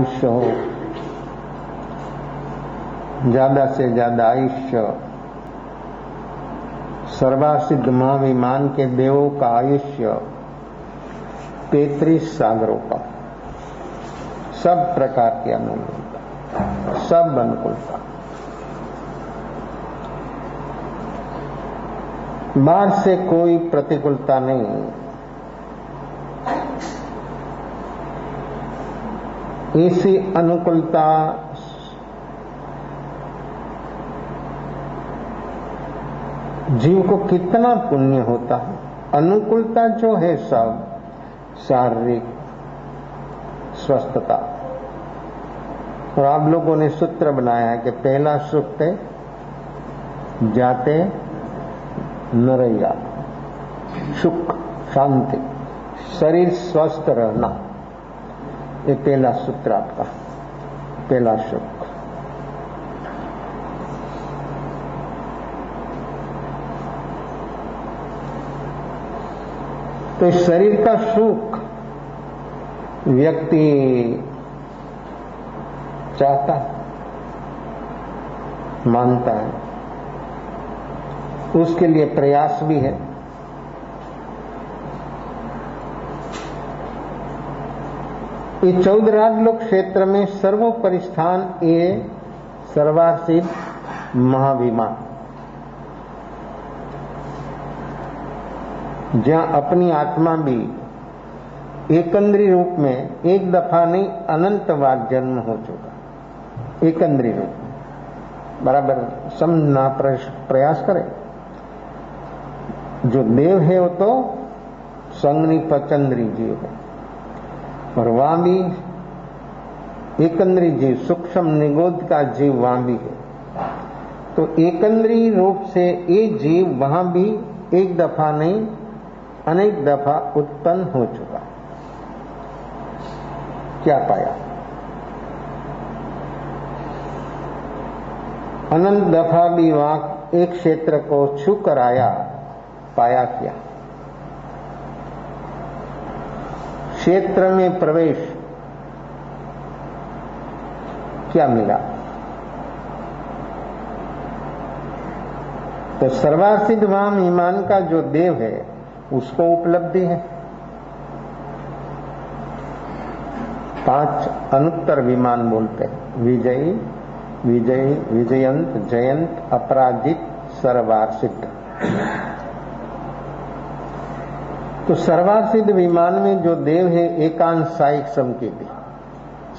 आयुष्य हो, ज्यादा से ज्यादा आयुष्य, सर्वासिद्ध महाविमान के देवों का आयुष्य 33 सागरों का, सब प्रकार की अनुकूलता, सब अनुकूलता। बाहर से कोई प्रतिकूलता नहीं। ऐसी अनुकूलता जीव को कितना पुण्य होता है। अनुकूलता जो है सब शारीरिक स्वस्थता। और आप लोगों ने सूत्र बनाया है कि पहला सुख है जाते नरैया, सुख शांति, शरीर स्वस्थ रहना, ये पहला सूत्र आपका, पहला सुख। तो इस शरीर का सुख व्यक्ति चाहता है, मानता है, उसके लिए प्रयास भी है। ये 14 राजलोक क्षेत्र में सर्वोपरि स्थान ये सर्वासिद्ध महाविमान, जहां अपनी आत्मा भी एकंद्री रूप में एक दफा नहीं अनंत बार जन्म हो चुका। एकंद्री रूप में बराबर समझना प्रयास करें। जो देव है वो तो संगनी पचंद्री जीव है, और वहां भी एकंद्री जीव, सूक्ष्म निगोद का जीव वहां भी है। तो एकंद्री रूप से ये जीव वहां भी एक दफा नहीं अनेक दफा उत्पन्न हो चुका। क्या पाया? अनंत दफा भी वहां एक क्षेत्र को छू कर आया, पाया क्या? क्षेत्र में प्रवेश क्या मिला? तो सर्वासिद्ध महाविमान का जो देव है उसको उपलब्धि है। 5 अनुत्तर विमान बोलते हैं, विजयी, विजयी, विजयंत, जयंत, अपराजित, सर्वासिद्ध। तो सर्वासिद्ध विमान में जो देव है एकांश सायिक समकीर्ति,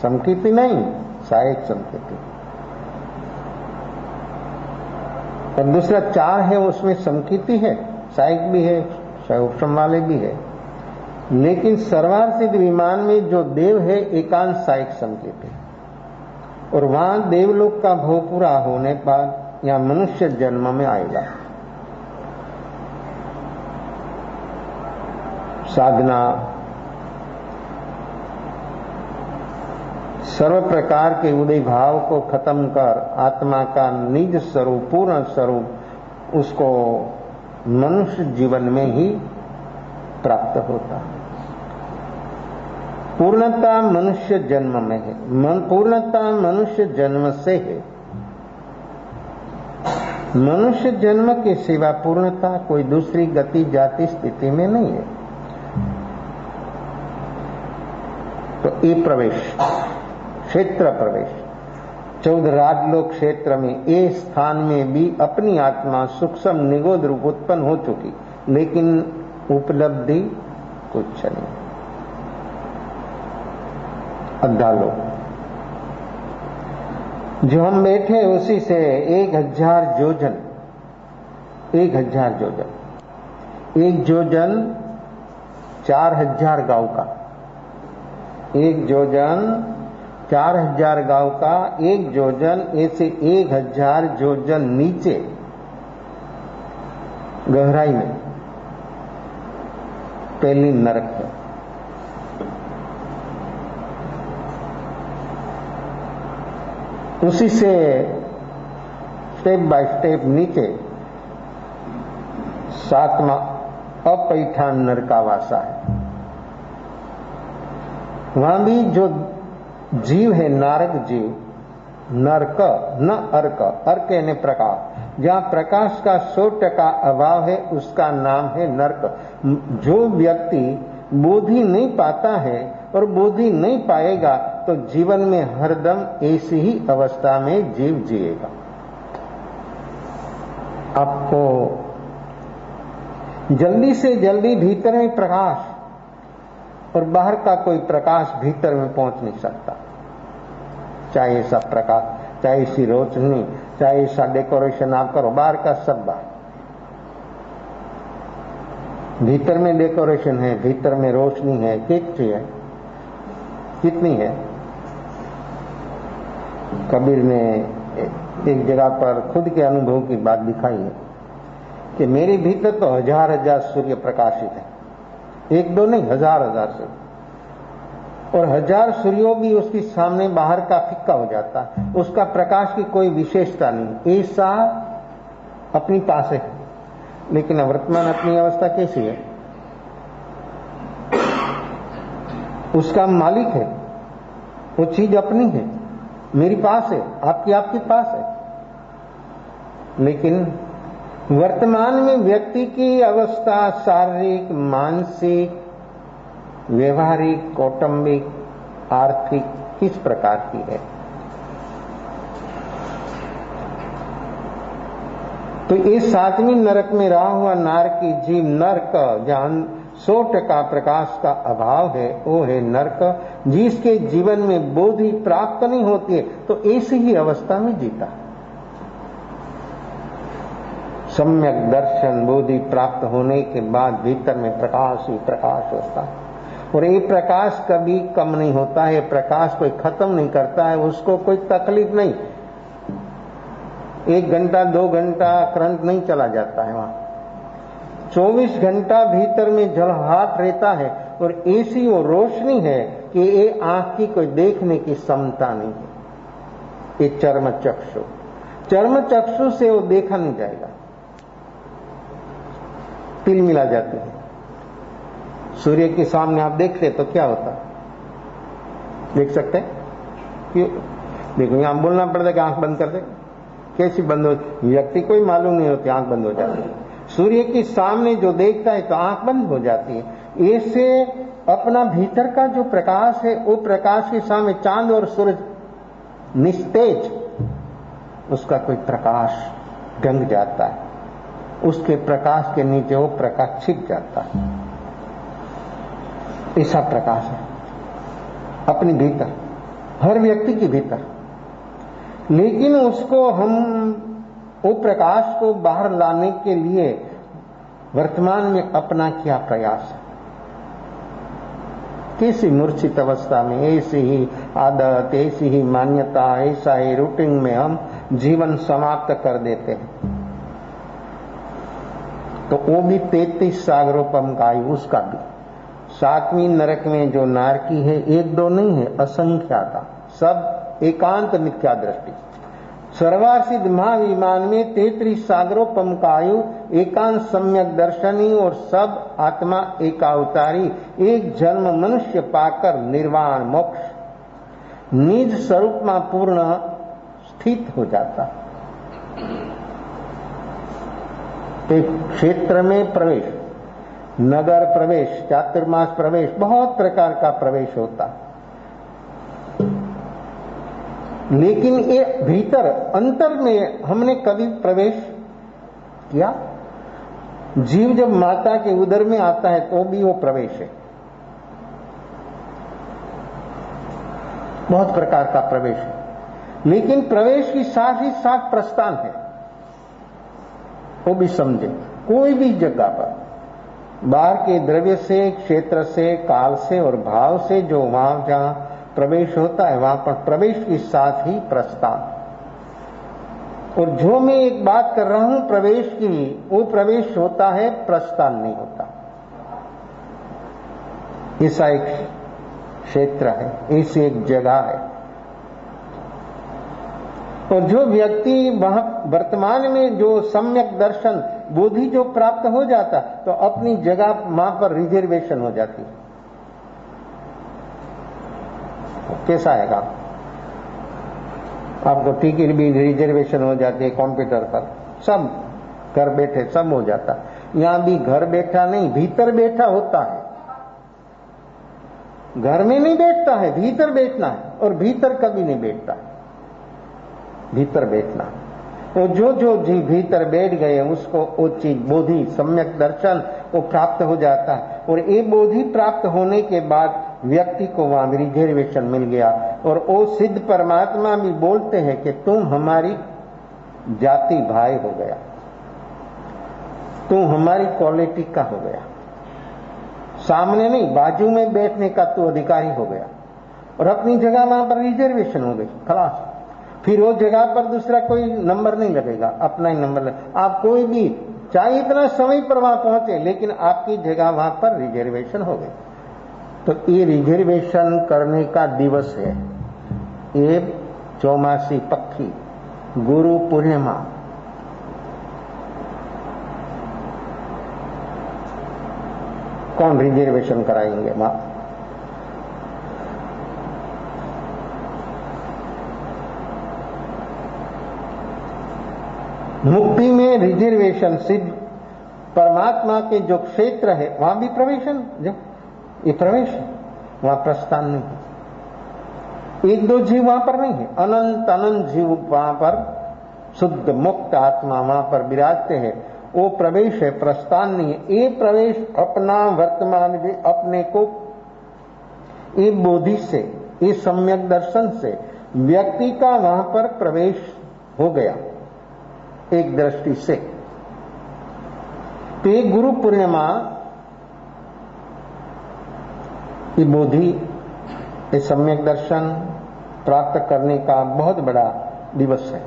समकीर्ति नहीं, सायिक समकीर्ति। और दूसरा 4 है उसमें समकीर्ति है, सायिक भी है, उपशम वाले भी है। लेकिन सर्वासिद्ध विमान में जो देव है एकांश सायिक समकीर्ति। और वहां देवलोक का भोग पूरा होने पर यहां मनुष्य जन्म में आएगा। साधना, सर्व प्रकार के उदय भाव को खत्म कर आत्मा का निज स्वरूप, पूर्ण स्वरूप, उसको मनुष्य जीवन में ही प्राप्त होता है। पूर्णता मनुष्य जन्म में है, पूर्णता मनुष्य जन्म से है। मनुष्य जन्म के सिवा पूर्णता कोई दूसरी गति, जाति, स्थिति में नहीं है। तो ये प्रवेश, क्षेत्र प्रवेश, 14 राजलोक क्षेत्र में ये स्थान में भी अपनी आत्मा सूक्ष्म निगोद रूप उत्पन्न हो चुकी, लेकिन उपलब्धि कुछ नहीं। अद्धालोक जो हम बैठे उसी से 1000 योजन, 1000 योजन, 1 योजन 4000 गांव का, 1 योजन 4000 गांव का, 1 योजन ऐसे 1000 योजन नीचे गहराई में पहली नरक है। उसी से स्टेप बाय स्टेप नीचे 7वां अपैठान नरकावासा है। वहां भी जो जीव है नारक जीव, नरक न अर्क, अर्क यानी प्रकाश। जहां प्रकाश का 100% अभाव है उसका नाम है नरक। जो व्यक्ति बोधि नहीं पाता है और बोधि नहीं पाएगा तो जीवन में हरदम ऐसी ही अवस्था में जीव जिएगा। आपको जल्दी से जल्दी भीतर में प्रकाश और बाहर का कोई प्रकाश भीतर में पहुंच नहीं सकता। चाहे ऐसा प्रकाश, चाहे ऐसी रोशनी, चाहे ऐसा डेकोरेशन आप करो, बाहर का सब बाहर। भीतर में डेकोरेशन है, भीतर में रोशनी है, कितनी है, कितनी है। कबीर ने एक जगह पर खुद के अनुभव की बात दिखाई है कि मेरे भीतर तो हजार हजार सूर्य प्रकाशित है, एक दो नहीं, हजार हजार सूर्य, और हजार सूर्यों भी उसके सामने बाहर का फिक्का हो जाता है, उसका प्रकाश की कोई विशेषता नहीं, ऐसा अपनी पास है। लेकिन वर्तमान अपनी अवस्था कैसी है? उसका मालिक है, वो चीज अपनी है, मेरी पास है, आपके पास है। लेकिन वर्तमान में व्यक्ति की अवस्था शारीरिक, मानसिक, व्यवहारिक, कौटुंबिक, आर्थिक किस प्रकार की है? तो इस 7वीं नरक में रहा हुआ नारकी जीव नरक, जहां 100% प्रकाश का अभाव है, वो है नरक। जिसके जीवन में बोधि प्राप्त नहीं होती है तो ऐसी ही अवस्था में जीता। सम्यक दर्शन बोधि प्राप्त होने के बाद भीतर में प्रकाश ही प्रकाश होता है, और ये प्रकाश कभी कम नहीं होता है, प्रकाश कोई खत्म नहीं करता है, उसको कोई तकलीफ नहीं। 1 घंटा 2 घंटा करंट नहीं चला जाता है, वहां 24 घंटा भीतर में झलहाट रहता है, और ऐसी वो रोशनी है कि ये आंख की कोई देखने की क्षमता नहीं है। ये चर्म चक्षु से वो देखा नहीं जाएगा, तिल मिला जाते हैं। सूर्य के सामने आप देखते तो क्या होता, देख सकते हैं? क्यों? देखो यहां बोलना पड़ता है कि आंख बंद कर दे, कैसी बंद हो, व्यक्ति कोई मालूम नहीं होती, आंख बंद हो जाती है। सूर्य के सामने जो देखता है तो आंख बंद हो जाती है। ऐसे अपना भीतर का जो प्रकाश है, वो प्रकाश के सामने चांद और सूरज निस्तेज, उसका कोई प्रकाश ढंग जाता है, उसके प्रकाश के नीचे वो प्रकाश छिप जाता है। ऐसा प्रकाश है अपने भीतर, हर व्यक्ति के भीतर। लेकिन उसको हम वो प्रकाश को बाहर लाने के लिए वर्तमान में अपना क्या प्रयास है? किसी मूर्छित अवस्था में ऐसी ही आदत, ऐसी ही मान्यता, ऐसा ही रूटीन में हम जीवन समाप्त कर देते हैं। तो वो भी 33 सागरोपम का आयु, उसका भी 7वीं नरक में जो नारकी है, 1-2 नहीं है, असंख्याता, सब एकांत मिथ्या दृष्टि। सर्वासिद्ध महाविमान में 33 सागरोपम का आयु, एकांत सम्यक दर्शनी और सब आत्मा एकावतारी, एक जन्म मनुष्य पाकर निर्वाण मोक्ष निज स्वरूप में पूर्ण स्थित हो जाता। एक क्षेत्र में प्रवेश, नगर प्रवेश, चातुर्मास प्रवेश, बहुत प्रकार का प्रवेश होता। लेकिन ये भीतर अंतर में हमने कभी प्रवेश किया? जीव जब माता के उदर में आता है तो भी वो प्रवेश है, बहुत प्रकार का प्रवेश है। लेकिन प्रवेश के साथ ही साथ प्रस्थान है, वो भी समझे। कोई भी जगह पर बाहर के द्रव्य से, क्षेत्र से, काल से और भाव से जो वहां जहां प्रवेश होता है, वहां पर प्रवेश के साथ ही प्रस्थान। और जो मैं एक बात कर रहा हूं प्रवेश की, वो प्रवेश होता है, प्रस्थान नहीं होता। ऐसा एक क्षेत्र है, ऐसी एक जगह है। और जो व्यक्ति वहां वर्तमान में जो सम्यक दर्शन बोधि जो प्राप्त हो जाता, तो अपनी जगह वहां पर रिजर्वेशन हो जाती है। कैसा आएगा? आपको टिकट भी रिजर्वेशन हो जाती है कंप्यूटर पर, सब घर बैठे सब हो जाता है। यहां भी घर बैठा नहीं, भीतर बैठा होता है। घर में नहीं बैठता है, भीतर बैठना है, और भीतर कभी नहीं बैठता है, भीतर बैठना। तो जो भीतर बैठ गए उसको वो चीज बोधि सम्यक दर्शन वो प्राप्त हो जाता है। और ये बोधि प्राप्त होने के बाद व्यक्ति को वहां रिजर्वेशन मिल गया। और वो सिद्ध परमात्मा भी बोलते हैं कि तुम हमारी जाति भाई हो गया, तुम हमारी क्वालिटी का हो गया, सामने नहीं बाजू में बैठने का तू अधिकारी हो गया। और अपनी जगह वहां पर रिजर्वेशन हो गई, खलास। फिर वो जगह पर दूसरा कोई नंबर नहीं लगेगा, अपना ही नंबर लगेगा। आप कोई भी चाहे इतना समय पर वहां पहुंचे, लेकिन आपकी जगह वहां पर रिजर्वेशन हो गई। तो ये रिजर्वेशन करने का दिवस है, ये चौमासी पक्की गुरु पूर्णिमा। कौन रिजर्वेशन कराएंगे? वहां मुक्ति में रिजर्वेशन सिद्ध परमात्मा के जो क्षेत्र है वहां भी प्रवेशन, जो ये प्रवेश है, वहां प्रस्थान नहीं है। एक दो जीव वहां पर नहीं है, अनंत अनंत जीव वहां पर शुद्ध मुक्त आत्मा वहां पर विराजते हैं। वो प्रवेश है, प्रस्थान नहीं है। ये प्रवेश अपना वर्तमान में अपने को ये बोधि से, ये सम्यक दर्शन से व्यक्ति का वहां पर प्रवेश हो गया एक दृष्टि से। तो ये गुरु पूर्णिमा, ये बोधि, ये सम्यक दर्शन प्राप्त करने का बहुत बड़ा दिवस है।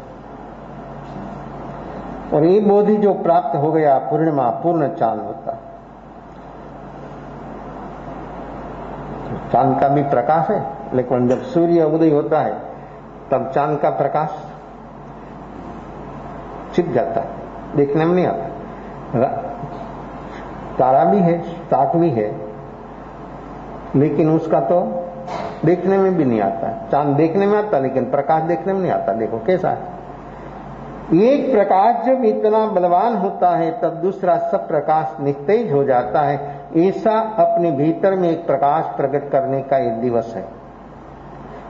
और ये बोधि जो प्राप्त हो गया, पूर्णिमा पूर्ण चांद होता है। चांद का भी प्रकाश है, लेकिन जब सूर्य उदय होता है तब चांद का प्रकाश छिप जाता है, देखने में नहीं आता। तारा भी है, ताक भी है, लेकिन उसका तो देखने में भी नहीं आता। चांद देखने में आता लेकिन प्रकाश देखने में नहीं आता। देखो कैसा है। एक प्रकाश जब इतना बलवान होता है तब दूसरा सब प्रकाश निस्तेज हो जाता है। ऐसा अपने भीतर में एक प्रकाश प्रकट करने का एक दिवस है।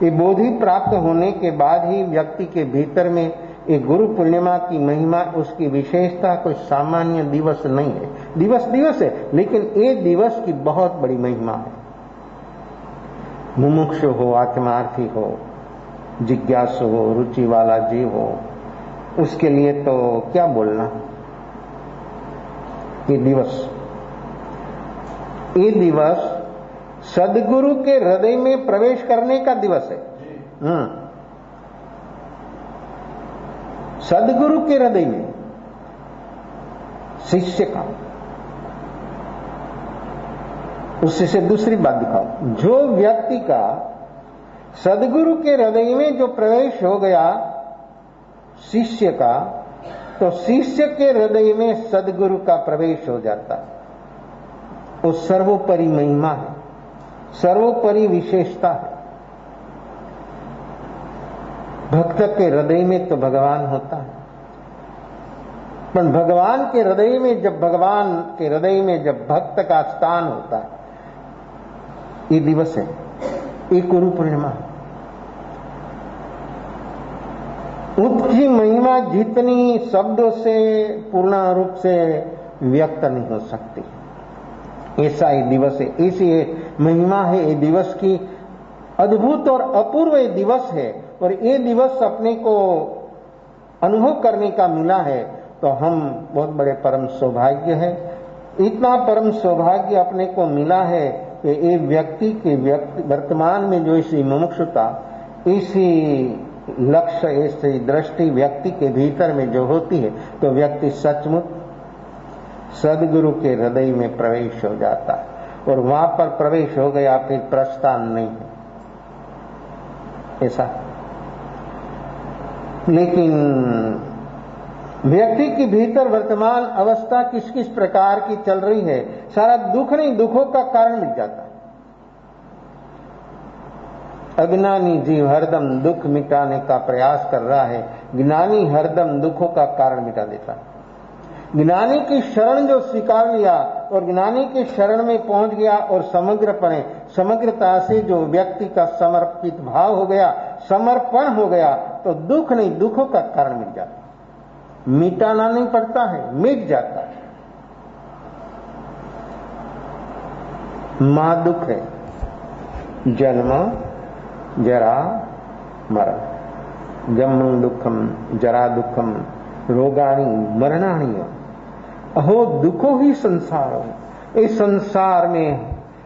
ये बोधि प्राप्त होने के बाद ही व्यक्ति के भीतर में एक गुरु पूर्णिमा की महिमा, उसकी विशेषता कोई सामान्य दिवस नहीं है। दिवस दिवस है, लेकिन ये दिवस की बहुत बड़ी महिमा है। मुमुक्षु हो, आत्मार्थी हो, जिज्ञासु हो, रुचि वाला जीव हो, उसके लिए तो क्या बोलना। ये दिवस सदगुरु के हृदय में प्रवेश करने का दिवस है। सदगुरु के हृदय में शिष्य का। उससे से दूसरी बात दिखाओ, जो व्यक्ति का सदगुरु के हृदय में जो प्रवेश हो गया शिष्य का, तो शिष्य के हृदय में सदगुरु का प्रवेश हो जाता है। वो सर्वोपरि महिमा है, सर्वोपरि विशेषता है। भक्त के हृदय में तो भगवान होता है, पर भगवान के हृदय में जब भक्त का स्थान होता है, ये दिवस है, ये गुरु पूर्णिमा है। उसकी महिमा जितनी शब्दों से पूर्ण रूप से व्यक्त नहीं हो सकती, ऐसा ये दिवस है। ऐसी महिमा है ये दिवस की, अद्भुत और अपूर्व ये दिवस है। और ये दिवस अपने को अनुभव करने का मिला है तो हम बहुत बड़े परम सौभाग्य है। इतना परम सौभाग्य अपने को मिला है कि ये व्यक्ति वर्तमान में जो इसी मुमुक्षुता, इसी लक्ष्य, ऐसी दृष्टि व्यक्ति के भीतर में जो होती है, तो व्यक्ति सचमुच सदगुरु के हृदय में प्रवेश हो जाता है। और वहां पर प्रवेश हो गया, फिर प्रस्थान नहीं है, ऐसा। लेकिन व्यक्ति के भीतर वर्तमान अवस्था किस किस प्रकार की चल रही है, सारा दुख नहीं, दुखों का कारण मिट जाता है। अज्ञानी जीव हरदम दुख मिटाने का प्रयास कर रहा है, ज्ञानी हरदम दुखों का कारण मिटा देता है। ज्ञानी की शरण जो स्वीकार लिया और ज्ञानी की शरण में पहुंच गया और समग्रता से जो व्यक्ति का समर्पित भाव हो गया, समर्पण हो गया, तो दुख नहीं, दुखों का कारण मिट जाता, मिटाना नहीं पड़ता है, मिट जाता है। महादुख है जन्म जरा मरण, जन्म दुखम जरा दुखम रोगाणी मरणाणी अहो दुखो ही संसार हो। इस संसार में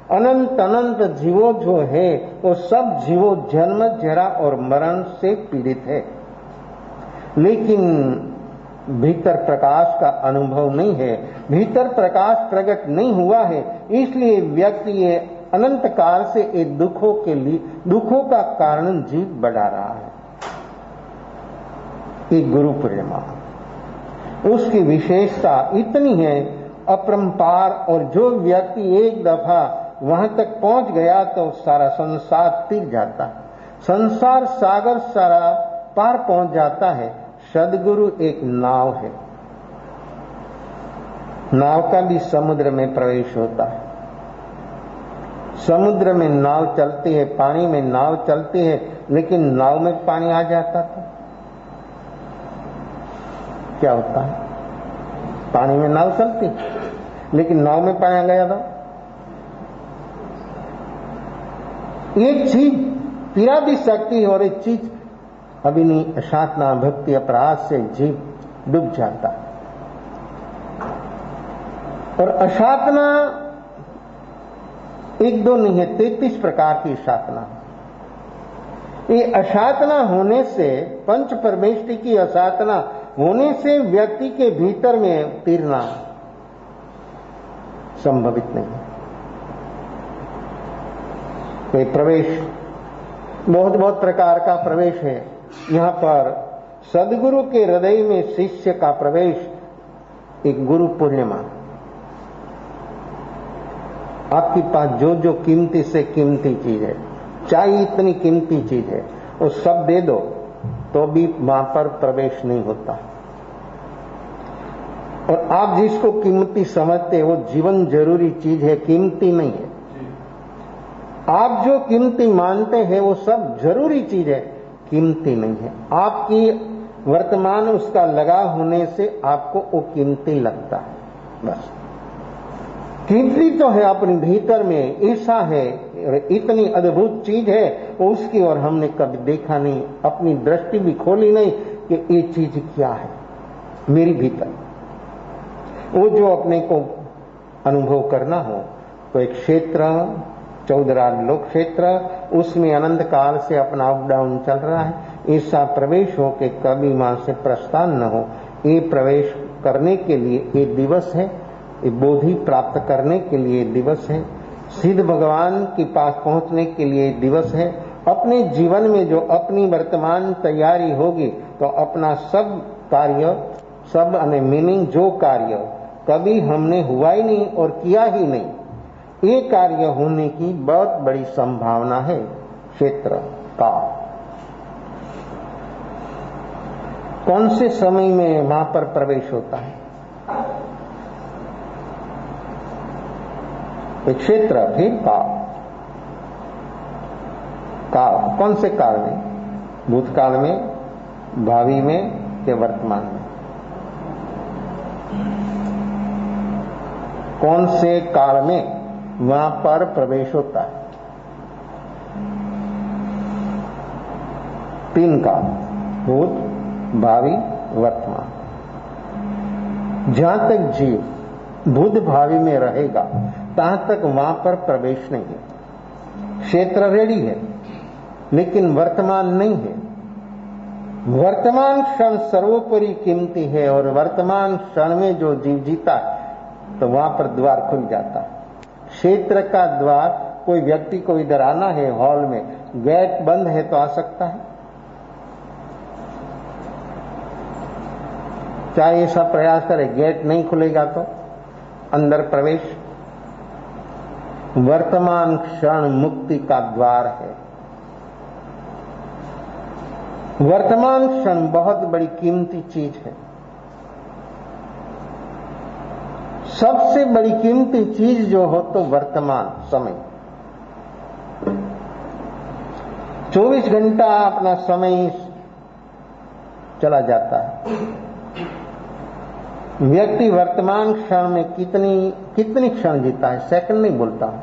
अनंत अनंत जीवो जो है वो सब जीवो जन्म जरा और मरण से पीड़ित है, लेकिन भीतर प्रकाश का अनुभव नहीं है, भीतर प्रकाश प्रकट नहीं हुआ है, इसलिए व्यक्ति ये अनंत काल से ये दुखों का कारण जीव बढ़ा रहा है। ये गुरु पूर्णिमा उसकी विशेषता इतनी है अपरंपार, और जो व्यक्ति एक दफा वहां तक पहुंच गया तो सारा संसार तीर जाता है, संसार सागर सारा पार पहुंच जाता है। सदगुरु एक नाव है, नाव का भी समुद्र में प्रवेश होता है, समुद्र में नाव चलती है, पानी में नाव चलती है, लेकिन नाव में पानी आ जाता था क्या होता है? पानी में नाव चलती, लेकिन नाव में पानी आ गया था। एक चीज पिरा भी सकती है और एक चीज अभी नहीं, अशातना भक्ति अपराध से जीव डूब जाता है। और अशातना एक दो नहीं है, 33 प्रकार की अशातना। ये अशातना होने से, पंच परमेष्टि की अशातना होने से व्यक्ति के भीतर में तीरना संभवित नहीं। कोई प्रवेश बहुत प्रकार का प्रवेश है। यहां पर सदगुरु के हृदय में शिष्य का प्रवेश एक गुरु पूर्णिमा। आपके पास जो जो कीमती से कीमती चीज है, चाहे इतनी कीमती चीज है, वो सब दे दो तो भी वहां पर प्रवेश नहीं होता। और आप जिसको कीमती समझते वो जीवन जरूरी चीज है, कीमती नहीं है। आप जो कीमती मानते हैं वो सब जरूरी चीज है, कीमती नहीं है। आपकी वर्तमान उसका लगा होने से आपको वो कीमती लगता है, बस। कीमती तो है अपने भीतर में, ईर्षा है, इतनी अद्भुत चीज है उसकी और हमने कभी देखा नहीं, अपनी दृष्टि भी खोली नहीं कि ये चीज क्या है मेरी भीतर। वो जो अपने को अनुभव करना हो तो एक क्षेत्र 14 लोक क्षेत्र, उसमें अनंत काल से अपना अप डाउन चल रहा है, ऐसा प्रवेश हो कि कभी वहां से प्रस्थान न हो। ये प्रवेश करने के लिए ये दिवस है, ये बोधि प्राप्त करने के लिए दिवस है, सिद्ध भगवान के पास पहुंचने के लिए दिवस है। अपने जीवन में जो अपनी वर्तमान तैयारी होगी तो अपना सब कार्य, सब मीनिंग जो कार्य कभी हमने हुआ ही नहीं और किया ही नहीं, ये कार्य होने की बहुत बड़ी संभावना है। क्षेत्र का कौन से समय में वहां पर प्रवेश होता है? क्षेत्र फिर काल कौन से काल में? भूतकाल में, भावी में या वर्तमान में? कौन से काल में वहां पर प्रवेश होता है? 3 काल, भूत, भावी, वर्तमान। जहां तक जीव भूत भावी में रहेगा तहां तक वहां पर प्रवेश नहीं है। क्षेत्र रेडी है लेकिन वर्तमान नहीं है। वर्तमान क्षण सर्वोपरि कीमती है और वर्तमान क्षण में जो जीव जीता है तो वहां पर द्वार खुल जाता है। क्षेत्र का द्वार, कोई व्यक्ति को इधर आना है हॉल में, गेट बंद है तो आ सकता है? चाहे ऐसा प्रयास करे, गेट नहीं खुलेगा तो अंदर प्रवेश। वर्तमान क्षण मुक्ति का द्वार है। वर्तमान क्षण बहुत बड़ी कीमती चीज है। सबसे बड़ी कीमती चीज जो हो तो वर्तमान समय। 24 घंटा अपना समय चला जाता है। व्यक्ति वर्तमान क्षण में कितनी क्षण जीता है? सेकंड नहीं बोलता हूं,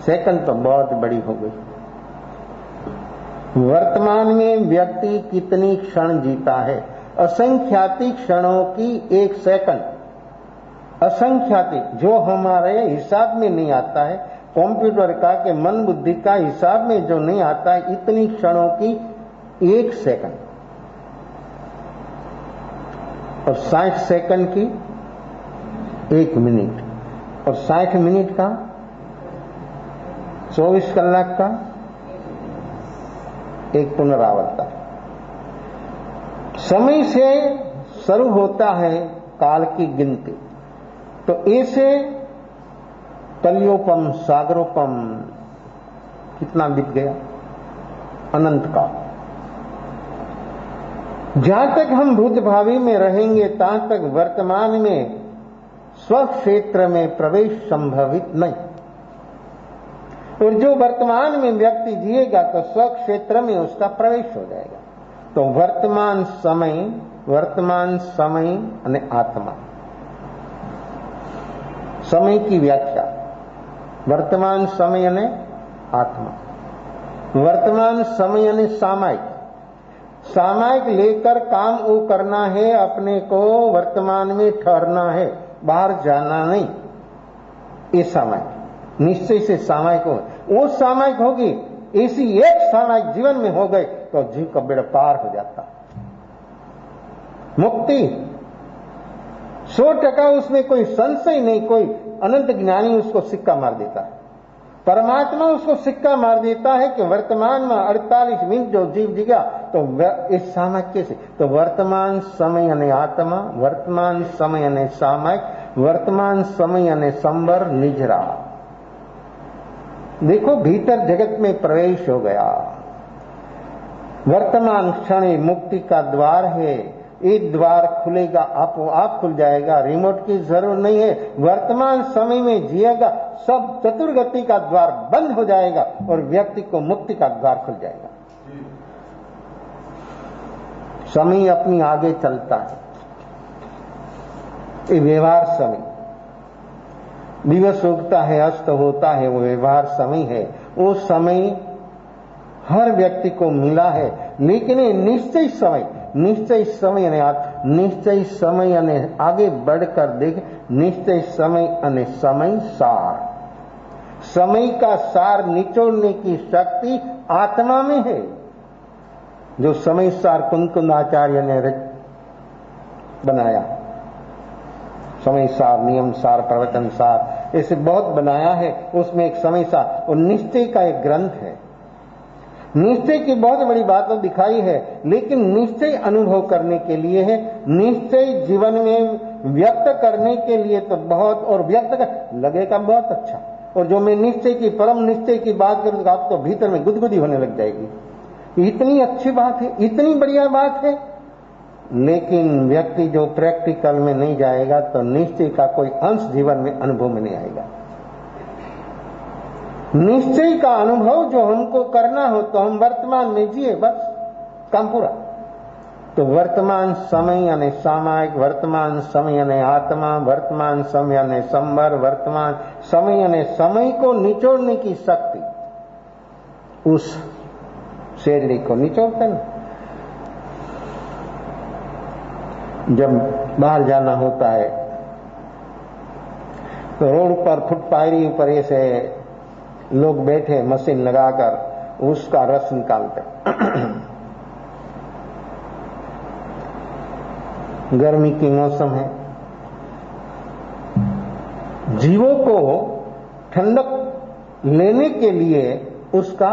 सेकंड तो बहुत बड़ी हो गई। वर्तमान में व्यक्ति कितनी क्षण जीता है? असंख्याति क्षणों की एक सेकंड, असंख्याति, जो हमारे हिसाब में नहीं आता है, कंप्यूटर का के मन बुद्धि का हिसाब में जो नहीं आता है, इतनी क्षणों की एक सेकंड। और 60 सेकंड की एक मिनट, और 60 मिनट का 24 कलाक का एक पुनरावर्तन। समय से शुरू होता है काल की गिनती। तो ऐसे कलियोपम सागरोपम कितना बीत गया? अनंत काल। जहां तक हम भूत भावी में रहेंगे तहां तक वर्तमान में स्वक्षेत्र में प्रवेश संभवित नहीं। और जो वर्तमान में व्यक्ति जिएगा तो स्वक्षेत्र में उसका प्रवेश हो जाएगा। तो वर्तमान समय यानी आत्मा। समय की व्याख्या, वर्तमान समय यानी आत्मा। वर्तमान समय यानी सामायिक। सामायिक लेकर काम वो करना है, अपने को वर्तमान में ठहरना है, बाहर जाना नहीं। ये सामायिक, निश्चय से सामायिक हो। वो सामायिक होगी, ऐसी एक सामायिक जीवन में हो गए तो जीव का बेड़ा पार हो जाता। मुक्ति 100% उसमें कोई संशय नहीं। कोई अनंत ज्ञानी उसको सिक्का मार देता है। परमात्मा उसको सिक्का मार देता है कि वर्तमान में 48 मिनट जो जीव जीगा तो इस सामायिक से, तो वर्तमान समय यानी आत्मा, वर्तमान समय यानी सामायिक, वर्तमान समय यानी संवर निजरा। देखो भीतर जगत में प्रवेश हो गया। वर्तमान क्षण मुक्ति का द्वार है। एक द्वार खुलेगा, आप खुल जाएगा, रिमोट की जरूरत नहीं है। वर्तमान समय में जिएगा, सब चतुर्गति का द्वार बंद हो जाएगा और व्यक्ति को मुक्ति का द्वार खुल जाएगा। समय अपनी आगे चलता है। ये व्यवहार समय, दिवस उगता है अस्त होता है, वो व्यवहार समय है। वो समय हर व्यक्ति को मिला है, लेकिन ये निश्चय समय यानी आगे बढ़कर देख, निश्चय समय यानी समय सार। समय का सार निचोड़ने की शक्ति आत्मा में है। जो समय सार कुंकुंद आचार्य ने बनाया, समय सार, नियम सार, प्रवचन सार, ऐसे बहुत बनाया है। उसमें एक समय सार और निश्चय का एक ग्रंथ है। निश्चय की बहुत बड़ी बातों दिखाई है, लेकिन निश्चय अनुभव करने के लिए है। निश्चय जीवन में व्यक्त करने के लिए तो बहुत, और व्यक्त कर लगेगा बहुत अच्छा। और जो मैं निश्चय की, परम निश्चय की बात करूं तो आपको भीतर में गुदगुदी होने लग जाएगी। इतनी अच्छी बात है, इतनी बढ़िया बात है, लेकिन व्यक्ति जो प्रैक्टिकल में नहीं जाएगा तो निश्चय का कोई अंश जीवन में अनुभव में नहीं आएगा। निश्चय का अनुभव जो हमको करना हो तो हम वर्तमान में जिए, बस काम पूरा। तो वर्तमान समय यानी सामायिक, वर्तमान समय यानी आत्मा, वर्तमान समय यानी संवर, वर्तमान समय यानी समय को निचोड़ने की शक्ति। उस शेरड़ी को निचोड़ते ना। जब बाहर जाना होता है तो रोड पर, फुटपायरी पर ऐसे लोग बैठे मशीन लगाकर उसका रस निकालते। गर्मी की मौसम है, जीवों को ठंडक लेने के लिए उसका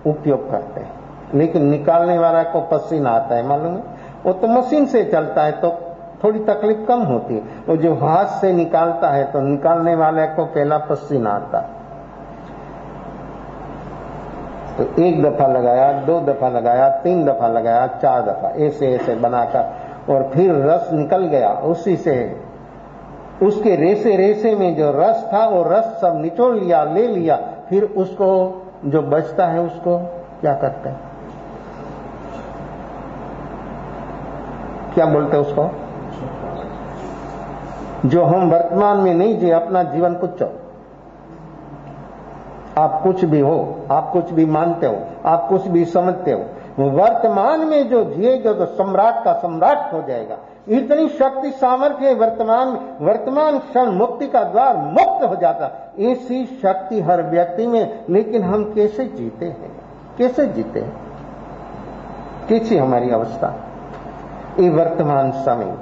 उपयोग करते हैं, लेकिन निकालने वाला को पसीना आता है, मालूम है। वो तो मशीन से चलता है तो थोड़ी तकलीफ कम होती है, और जो हाथ से निकालता है तो निकालने वाले को पहला पसीना आता है। तो 1 दफा लगाया, 2 दफा लगाया, 3 दफा लगाया, 4 दफा, ऐसे ऐसे बनाकर, और फिर रस निकल गया। उसी से उसके रेसे रेसे में जो रस था वो रस सब निचोड़ लिया, ले लिया। फिर उसको जो बचता है उसको क्या करते हैं, क्या बोलते हैं उसको? जो हम वर्तमान में नहीं जिए, अपना जीवन कुछ, आप कुछ भी हो, आप कुछ भी मानते हो, आप कुछ भी समझते हो, वर्तमान में जो जिएगा तो सम्राट का सम्राट हो जाएगा। इतनी शक्ति सामर्थ्य है वर्तमान में, वर्तमान क्षण मुक्ति का द्वार मुक्त हो जाता। ऐसी शक्ति हर व्यक्ति में, लेकिन हम कैसे जीते हैं, कैसे जीते हैं, कैसी हमारी अवस्था? ये वर्तमान समय,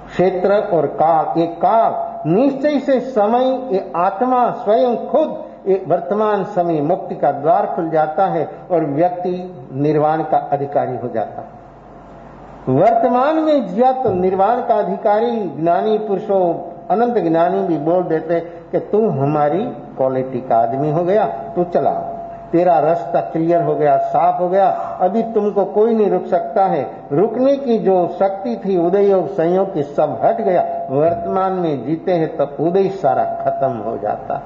क्षेत्र और काल, ये काल निश्चय से समय, ये आत्मा स्वयं खुद, ये वर्तमान समय मुक्ति का द्वार खुल जाता है और व्यक्ति निर्वाण का अधिकारी हो जाता है। वर्तमान में जिया तो निर्वाण का अधिकारी। ज्ञानी पुरुषों, अनंत ज्ञानी भी बोल देते कि तू हमारी क्वालिटी का आदमी हो गया, तू चला, तेरा रास्ता क्लियर हो गया, साफ हो गया, अभी तुमको कोई नहीं रुक सकता है। रुकने की जो शक्ति थी उदय योग संयोग की सब हट गया। वर्तमान में जीते हैं तो उदय सारा खत्म हो जाता।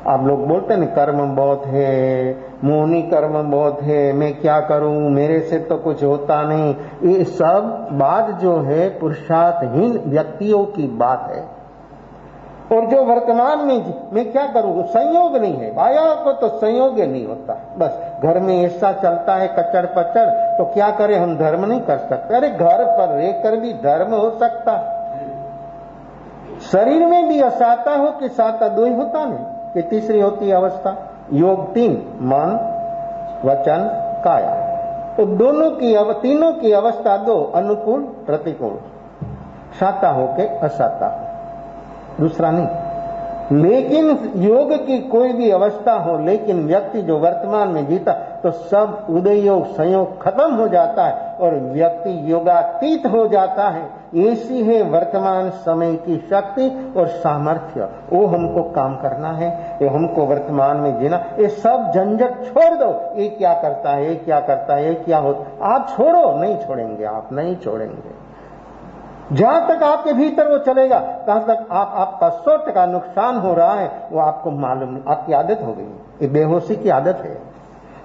आप लोग बोलते हैं कर्म बहुत है, मोहनी कर्म बहुत है, मैं क्या करूं, मेरे से तो कुछ होता नहीं। ये सब बात जो है पुरुषार्थहीन व्यक्तियों की बात है। और जो वर्तमान में मैं क्या करूं, संयोग नहीं है, माया को तो संयोग नहीं होता। बस घर में ऐसा चलता है कचड़ पचड़, तो क्या करें, हम धर्म नहीं कर सकते। अरे घर पर रहकर भी धर्म हो सकता। शरीर में भी असाता हो कि साता दो ही होता नहीं, कि तीसरी होती अवस्था योग 3, मन वचन काया। तो दोनों की तीनों की अवस्था 2, अनुकूल प्रतिकूल, साता हो के असाता हो, दूसरा नहीं। लेकिन योग की कोई भी अवस्था हो, लेकिन व्यक्ति जो वर्तमान में जीता तो सब उदय योग संयोग खत्म हो जाता है और व्यक्ति योगातीत हो जाता है। ऐसी है वर्तमान समय की शक्ति और सामर्थ्य। वो हमको काम करना है, ये हमको वर्तमान में जीना। ये सब झंझट छोड़ दो, ये क्या करता है, ये क्या करता है, ये क्या होता, आप छोड़ो। नहीं छोड़ेंगे, आप नहीं छोड़ेंगे। जहां तक आपके भीतर वो चलेगा, तहां तक आपका 100% नुकसान हो रहा है वो आपको मालूम नहीं, आपकी आदत हो गई, ये बेहोशी की आदत है।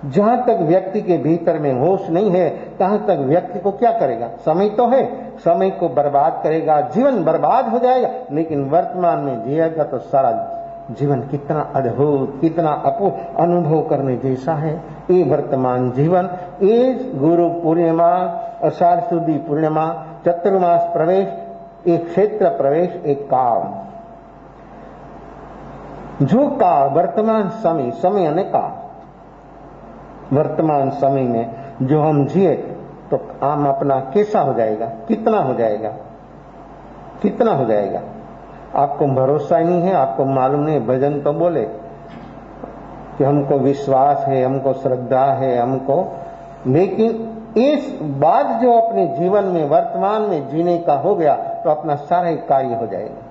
जहां तक व्यक्ति के भीतर में होश नहीं है, तहां तक व्यक्ति को क्या करेगा, समय तो है, समय को बर्बाद करेगा, जीवन बर्बाद हो जाएगा। लेकिन वर्तमान में जिएगा तो सारा जीवन कितना अद्भुत, कितना अनुभव करने जैसा है। ये वर्तमान जीवन, ये गुरु पूर्णिमा, आषाढ़ शुद्धि पूर्णिमा, चतुर्मास प्रवेश, एक क्षेत्र प्रवेश, एक काल, जो काल वर्तमान समय, समय यानी काल, वर्तमान समय में जो हम जिए तो काम अपना कैसा हो जाएगा, कितना हो जाएगा, कितना हो जाएगा, आपको भरोसा ही नहीं है, आपको मालूम नहीं। भजन तो बोले कि हमको विश्वास है, हमको श्रद्धा है, हमको, लेकिन इस बात जो अपने जीवन में वर्तमान में जीने का हो गया तो अपना सारा ही कार्य हो जाएगा,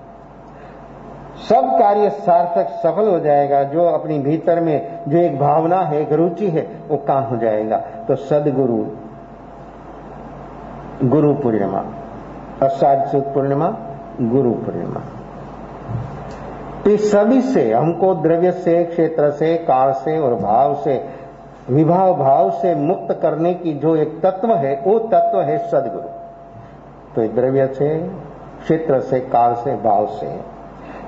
सब कार्य सार्थक सफल हो जाएगा। जो अपनी भीतर में जो एक भावना है, एक रुचि है, वो काम हो जाएगा। तो सदगुरु गुरु पूर्णिमा, आषाढ़ शुद्ध पूर्णिमा, गुरु पूर्णिमा, इस सभी से हमको द्रव्य से, क्षेत्र से, काल से और भाव से, विभाव भाव से मुक्त करने की जो एक तत्व है, वो तत्व है सदगुरु। तो द्रव्य से, क्षेत्र से, काल से, भाव से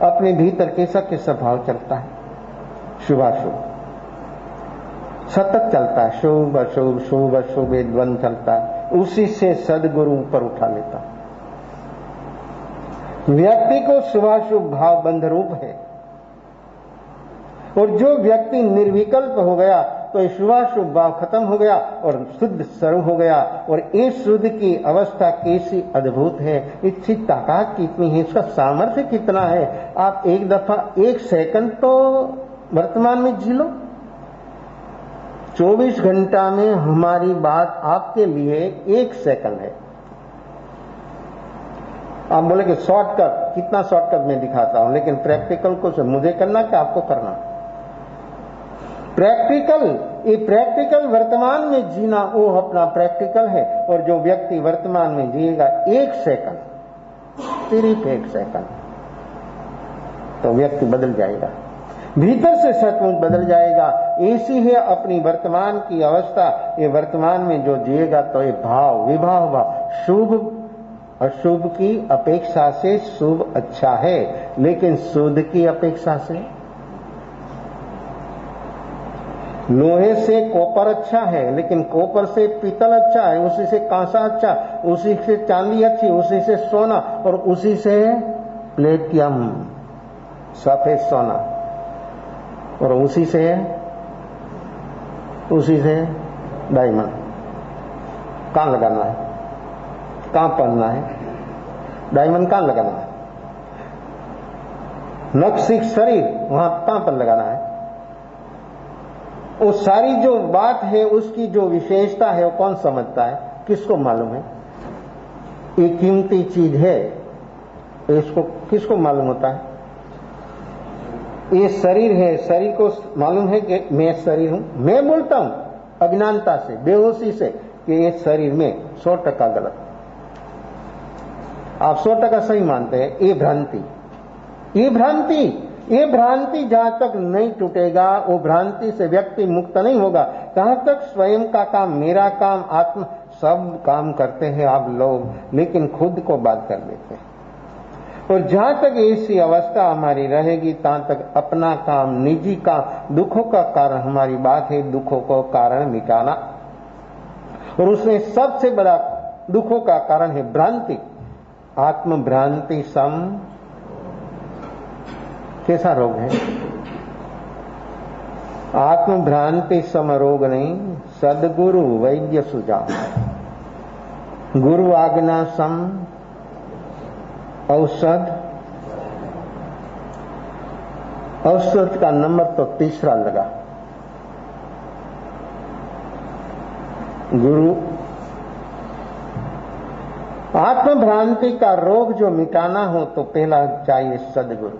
अपने भीतर कैसा कैसा भाव चलता है, शुभाशुभ सतत चलता है, शुभ अशुभ, शुभ अशुभ द्वंद चलता है, उसी से सदगुरु ऊपर उठा लेता है। व्यक्ति को शुभाशुभ भाव बंध रूप है, और जो व्यक्ति निर्विकल्प हो गया तो ये शुभाशुभ भाव खत्म हो गया और शुद्ध स्वरूप हो गया। और इस शुद्ध की अवस्था कैसी अद्भुत है, इसकी ताकत कितनी है, इसका सामर्थ्य कितना है। आप एक दफा 1 सेकंड तो वर्तमान में जी लो। 24 घंटा में हमारी बात आपके लिए 1 सेकंड है। आप बोले कि शॉर्टकट, कितना शॉर्टकट मैं दिखाता हूं, लेकिन प्रैक्टिकल को मुझे करना कि आपको करना। प्रैक्टिकल ये प्रैक्टिकल वर्तमान में जीना वो अपना प्रैक्टिकल है। और जो व्यक्ति वर्तमान में जिएगा 1 सेकंड, सिर्फ 1 सेकंड, तो व्यक्ति बदल जाएगा, भीतर से सचमुच बदल जाएगा। ऐसी है अपनी वर्तमान की अवस्था। ये वर्तमान में जो जिएगा तो ये भाव विभाव भाव, शुभ अशुभ की अपेक्षा से शुभ अच्छा है, लेकिन शुद्ध की अपेक्षा से लोहे से कॉपर अच्छा है, लेकिन कॉपर से पीतल अच्छा है, उसी से कांसा अच्छा, उसी से चांदी अच्छी, उसी से सोना, और उसी से प्लेटियम सफेद सोना, और उसी से डायमंड। कहां लगाना है, कहां पहनना है डायमंड, कहां लगाना है? नक्सिक शरीर वहां कहां पर लगाना है? वो सारी जो बात है उसकी जो विशेषता है वो कौन समझता है? किसको मालूम है? ये कीमती चीज है, इसको किसको मालूम होता है? ये शरीर है, शरीर को मालूम है कि मैं शरीर हूं। मैं बोलता हूं अज्ञानता से, बेहोशी से कि ये शरीर में 100% गलत, आप 100% सही मानते हैं। ये भ्रांति जहां तक नहीं टूटेगा, वो भ्रांति से व्यक्ति मुक्त नहीं होगा। जहां तक स्वयं का काम, मेरा काम, आत्मा, सब काम करते हैं आप लोग, लेकिन खुद को बात कर देते हैं। और जहां तक ऐसी अवस्था हमारी रहेगी, तहां तक अपना काम, निजी काम, दुखों का कारण हमारी बात है, दुखों को कारण मिटाना। और उसमें सबसे बड़ा दुखों का कारण है भ्रांति, आत्म भ्रांति सम कैसा रोग है? आत्म भ्रांति सम रोग नहीं, सदगुरु वैद्य सुझाव, गुरु आज्ञा सम औषध। औषध का नंबर तो 3रा लगा। गुरु, आत्म भ्रांति का रोग जो मिटाना हो तो पहला चाहिए सदगुरु।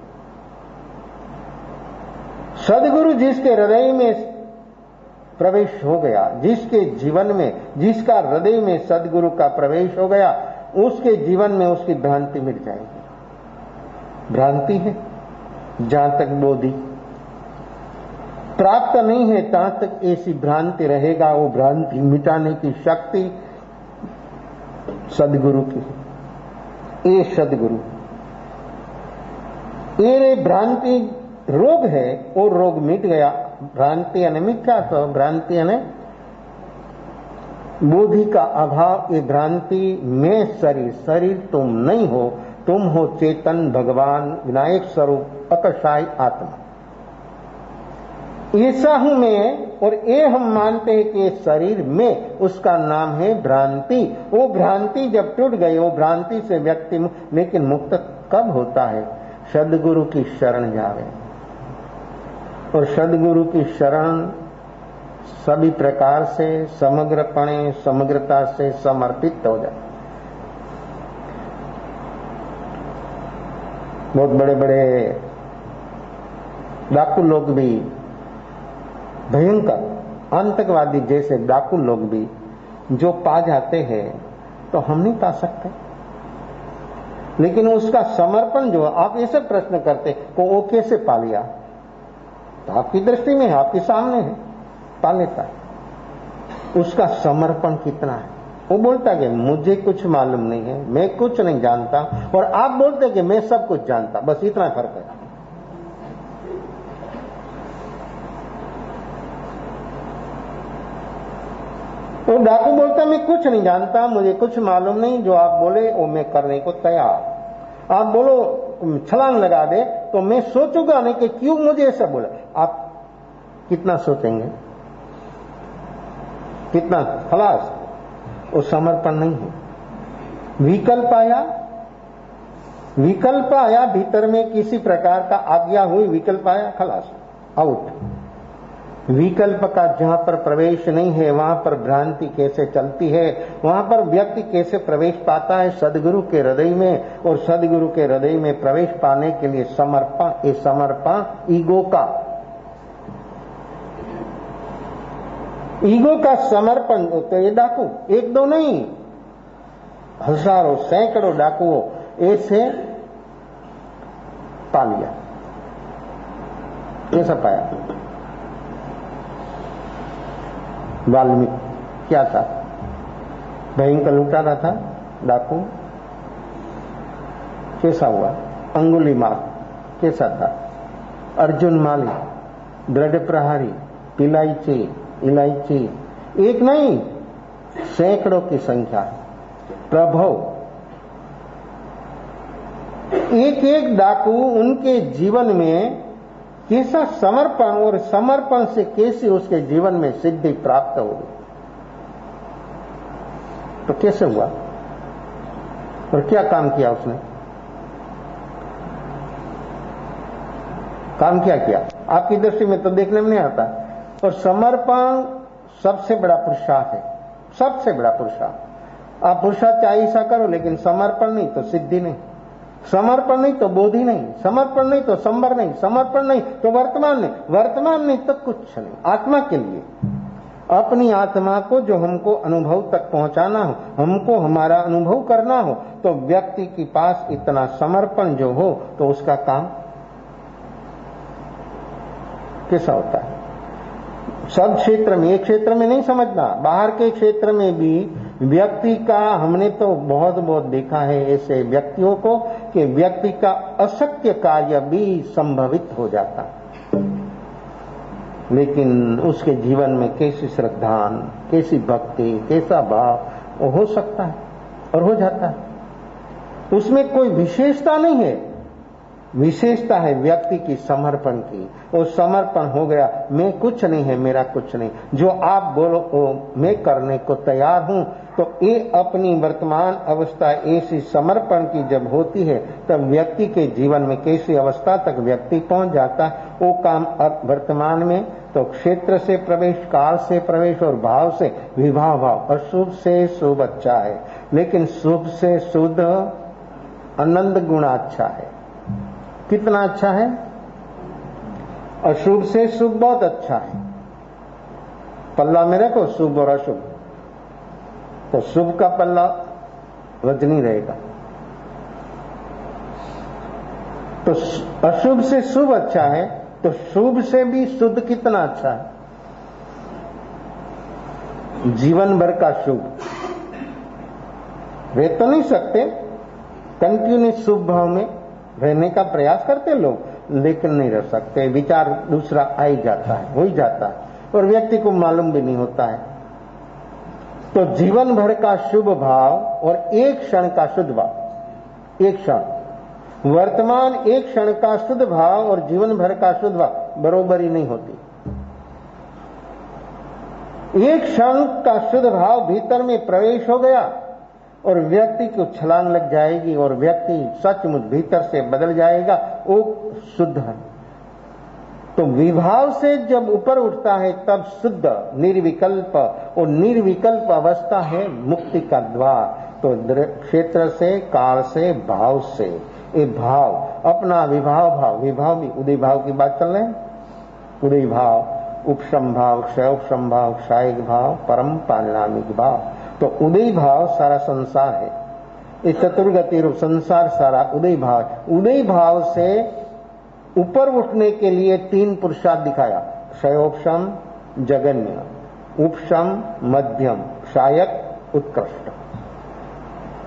सदगुरु जिसके हृदय में प्रवेश हो गया, जिसके जीवन में, जिसका हृदय में सदगुरु का प्रवेश हो गया, उसके जीवन में उसकी भ्रांति मिट जाएगी। भ्रांति है जहां तक बोधि प्राप्त नहीं है, तहां तक ऐसी भ्रांति रहेगा। वो भ्रांति मिटाने की शक्ति सदगुरु की है। ये सदगुरु, ये भ्रांति रोग है, वो रोग मिट गया। भ्रांति यानी मिथ्या, तो भ्रांति यानी बुद्धि का अभाव। ये भ्रांति में शरीर तुम नहीं हो, तुम हो चेतन भगवान विनायक स्वरूप अकशाई आत्मा। ऐसा हूं मैं, और ये हम मानते हैं कि शरीर में, उसका नाम है भ्रांति। वो भ्रांति जब टूट गई, वो भ्रांति से व्यक्ति लेकिन मुक्त कब होता है? सदगुरु की शरण जावे, और सदगुरु की शरण सभी प्रकार से समग्रपणे, समग्रता से समर्पित हो जाए। बहुत बड़े बड़े डाकू लोग भी, भयंकर आतंकवादी जैसे डाकू लोग भी जो पा जाते हैं, तो हम नहीं पा सकते। लेकिन उसका समर्पण जो आप ऐसे प्रश्न करते को वो कैसे पा लिया, तो आपकी दृष्टि में है, आपके सामने है, पा लेता है। उसका समर्पण कितना है? वो बोलता है कि मुझे कुछ मालूम नहीं है, मैं कुछ नहीं जानता, और आप बोलते हैं कि मैं सब कुछ जानता। बस इतना फर्क है। वो डाकू बोलता मैं कुछ नहीं जानता, मुझे कुछ मालूम नहीं, जो आप बोले वो मैं करने को तैयार। आप बोलो छलांग लगा दे तो मैं सोचूंगा नहीं कि क्यों मुझे ऐसा बोला। आप कितना सोचेंगे, कितना खलास? वो समर्पण नहीं है। विकल्प आया भीतर में, किसी प्रकार का आज्ञा हुई, विकल्प आया, खलास, आउट। विकल्प का जहां पर प्रवेश नहीं है, वहां पर भ्रांति कैसे चलती है? वहां पर व्यक्ति कैसे प्रवेश पाता है? सदगुरु के हृदय में। और सदगुरु के हृदय में प्रवेश पाने के लिए समर्पण, ये समर्पण ईगो का, ईगो का समर्पण, तो ये डाकू एक दो नहीं, हजारों सैकड़ों डाकुओं ऐसे पा लिया। ऐसा पाया वाल्मीकि। क्या था? भयंकर लुटा रहा था डाकू। कैसा हुआ? अंगुलीमाल कैसा था? अर्जुन माली, दृढ़ प्रहारी, इलायची, एक नहीं सैकड़ों की संख्या। प्रभव एक एक डाकू उनके जीवन में कैसा समर्पण, और समर्पण से कैसे उसके जीवन में सिद्धि प्राप्त होगी। तो कैसे हुआ और क्या काम किया उसने? काम क्या किया? आपकी दृष्टि में तो देखने में नहीं आता। और समर्पण सबसे बड़ा पुरुषार्थ है, सबसे बड़ा पुरुषार्थ। आप पुरुषार्थ चाहे ऐसा करो, लेकिन समर्पण नहीं तो सिद्धि नहीं, समर्पण नहीं तो बोधि नहीं, समर्पण नहीं तो संवर नहीं, समर्पण नहीं तो वर्तमान नहीं तो कुछ नहीं। आत्मा के लिए, अपनी आत्मा को जो हमको अनुभव तक पहुंचाना हो, हमको हमारा अनुभव करना हो, तो व्यक्ति के पास इतना समर्पण जो हो तो उसका काम कैसा होता है। सब क्षेत्र में, एक क्षेत्र में नहीं समझना, बाहर के क्षेत्र में भी व्यक्ति का, हमने तो बहुत बहुत देखा है ऐसे व्यक्तियों को कि व्यक्ति का अशक्य कार्य भी संभवित हो जाता, लेकिन उसके जीवन में कैसी श्रद्धा, कैसी भक्ति, कैसा भाव वो हो सकता है और हो जाता है। उसमें कोई विशेषता नहीं है, विशेषता है व्यक्ति की समर्पण की। वो समर्पण हो गया, मैं कुछ नहीं है, मेरा कुछ नहीं, जो आप बोलो वो मैं करने को तैयार हूं। तो ये अपनी वर्तमान अवस्था ऐसी समर्पण की जब होती है, तब व्यक्ति के जीवन में कैसी अवस्था तक व्यक्ति पहुंच जाता है। वो काम वर्तमान में तो क्षेत्र से प्रवेश, काल से प्रवेश और भाव से विभाव भाव। अशुभ से शुभ अच्छा है, लेकिन शुभ से शुद्ध आनंद गुण अच्छा है। कितना अच्छा है? अशुभ से शुभ बहुत अच्छा है। पल्ला में रखो शुभ और अशुभ, तो शुभ का पल्ला वजनी रहेगा। तो अशुभ से शुभ अच्छा है, तो शुभ से भी शुद्ध कितना अच्छा है? जीवन भर का शुभ रह तो नहीं सकते, कंटिन्यूस शुभ भाव में रहने का प्रयास करते लोग, लेकिन नहीं रह सकते। विचार दूसरा आ ही जाता है, हो ही जाता है, और व्यक्ति को मालूम भी नहीं होता है। तो जीवन भर का शुभ भाव और एक क्षण का शुद्ध भाव, एक क्षण वर्तमान, एक क्षण का शुद्ध भाव और जीवन भर का शुद्ध भाव बरोबरी नहीं होती। एक क्षण का शुद्ध भाव भीतर में प्रवेश हो गया और व्यक्ति को छलांग लग जाएगी और व्यक्ति सचमुच भीतर से बदल जाएगा, वो शुद्ध है। तो विभाव से जब ऊपर उठता है तब शुद्ध निर्विकल्प, और निर्विकल्प अवस्था है मुक्ति का द्वार। तो क्षेत्र से, काल से, भाव से, ये भाव अपना विभाव भी उदय भाव की बात चल रहे हैं। उदय भाव, उपशम भाव, क्षयोपशम भाव, क्षायिक भाव, परम पारिणामिक भाव। तो उदय भाव सारा संसार है, इस चतुर्गति रूप संसार सारा उदय भाव। उदय भाव से ऊपर उठने के लिए तीन पुरुषार्थ दिखाया, क्षयोपशम जगन्य, उपशम मध्यम, क्षायक उत्कृष्ट।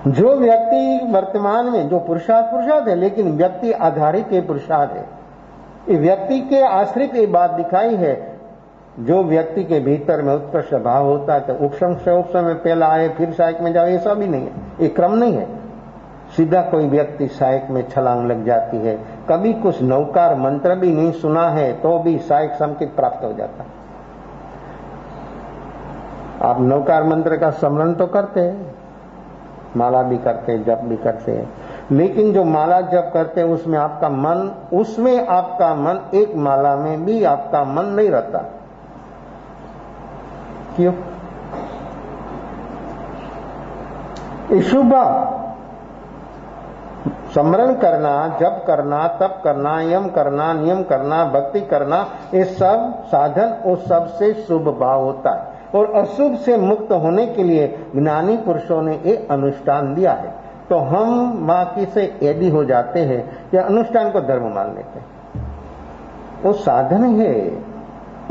जो व्यक्ति वर्तमान में जो पुरुषार्थ है, लेकिन व्यक्ति आधारित ये पुरुषार्थ है, ये व्यक्ति के आश्रित ये बात दिखाई है। जो व्यक्ति के भीतर में उत्कृष्ट भाव होता है, तो उपशम क्षयोपशम में पहला आए फिर सहायक में जाओ, ऐसा भी नहीं है, ये क्रम नहीं है। सीधा कोई व्यक्ति सहायक में छलांग लग जाती है, कभी कुछ नौकार मंत्र भी नहीं सुना है तो भी सहायक संकेत प्राप्त हो जाता है। आप नौकार मंत्र का स्मरण तो करते हैं, माला भी करते हैं, जप भी करते हैं, लेकिन जो माला जप करते हैं उसमें आपका मन एक माला में भी आपका मन नहीं रहता। क्यों? शुभ स्मरण करना, जप करना, तप करना, यम करना, नियम करना, भक्ति करना, ये सब साधन और सबसे शुभ भाव होता है। और अशुभ से मुक्त होने के लिए ज्ञानी पुरुषों ने एक अनुष्ठान दिया है। तो हम बाकी से यदि हो जाते हैं या अनुष्ठान को धर्म मान लेते हैं। वो साधन है,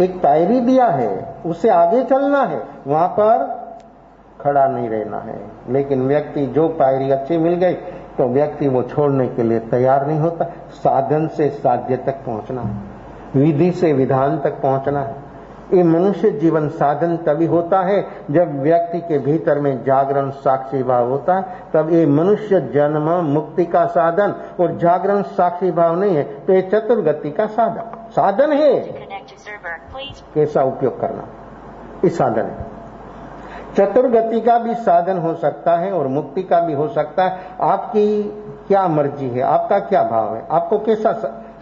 एक पायरी दिया है, उसे आगे चलना है, वहां पर खड़ा नहीं रहना है। लेकिन व्यक्ति जो पायरी अच्छी मिल गई तो व्यक्ति वो छोड़ने के लिए तैयार नहीं होता। साधन से साध्य तक पहुंचना है, विधि से विधान तक पहुंचना है। ये मनुष्य जीवन साधन तभी होता है जब व्यक्ति के भीतर में जागरण साक्षी भाव होता है, तब ये मनुष्य जन्म मुक्ति का साधन। और जागरण साक्षी भाव नहीं है तो ये चतुर्गति का साधन है। कैसा उपयोग करना, इस साधन है। चतुर्गति का भी साधन हो सकता है और मुक्ति का भी हो सकता है। आपकी क्या मर्जी है, आपका क्या भाव है, आपको कैसा,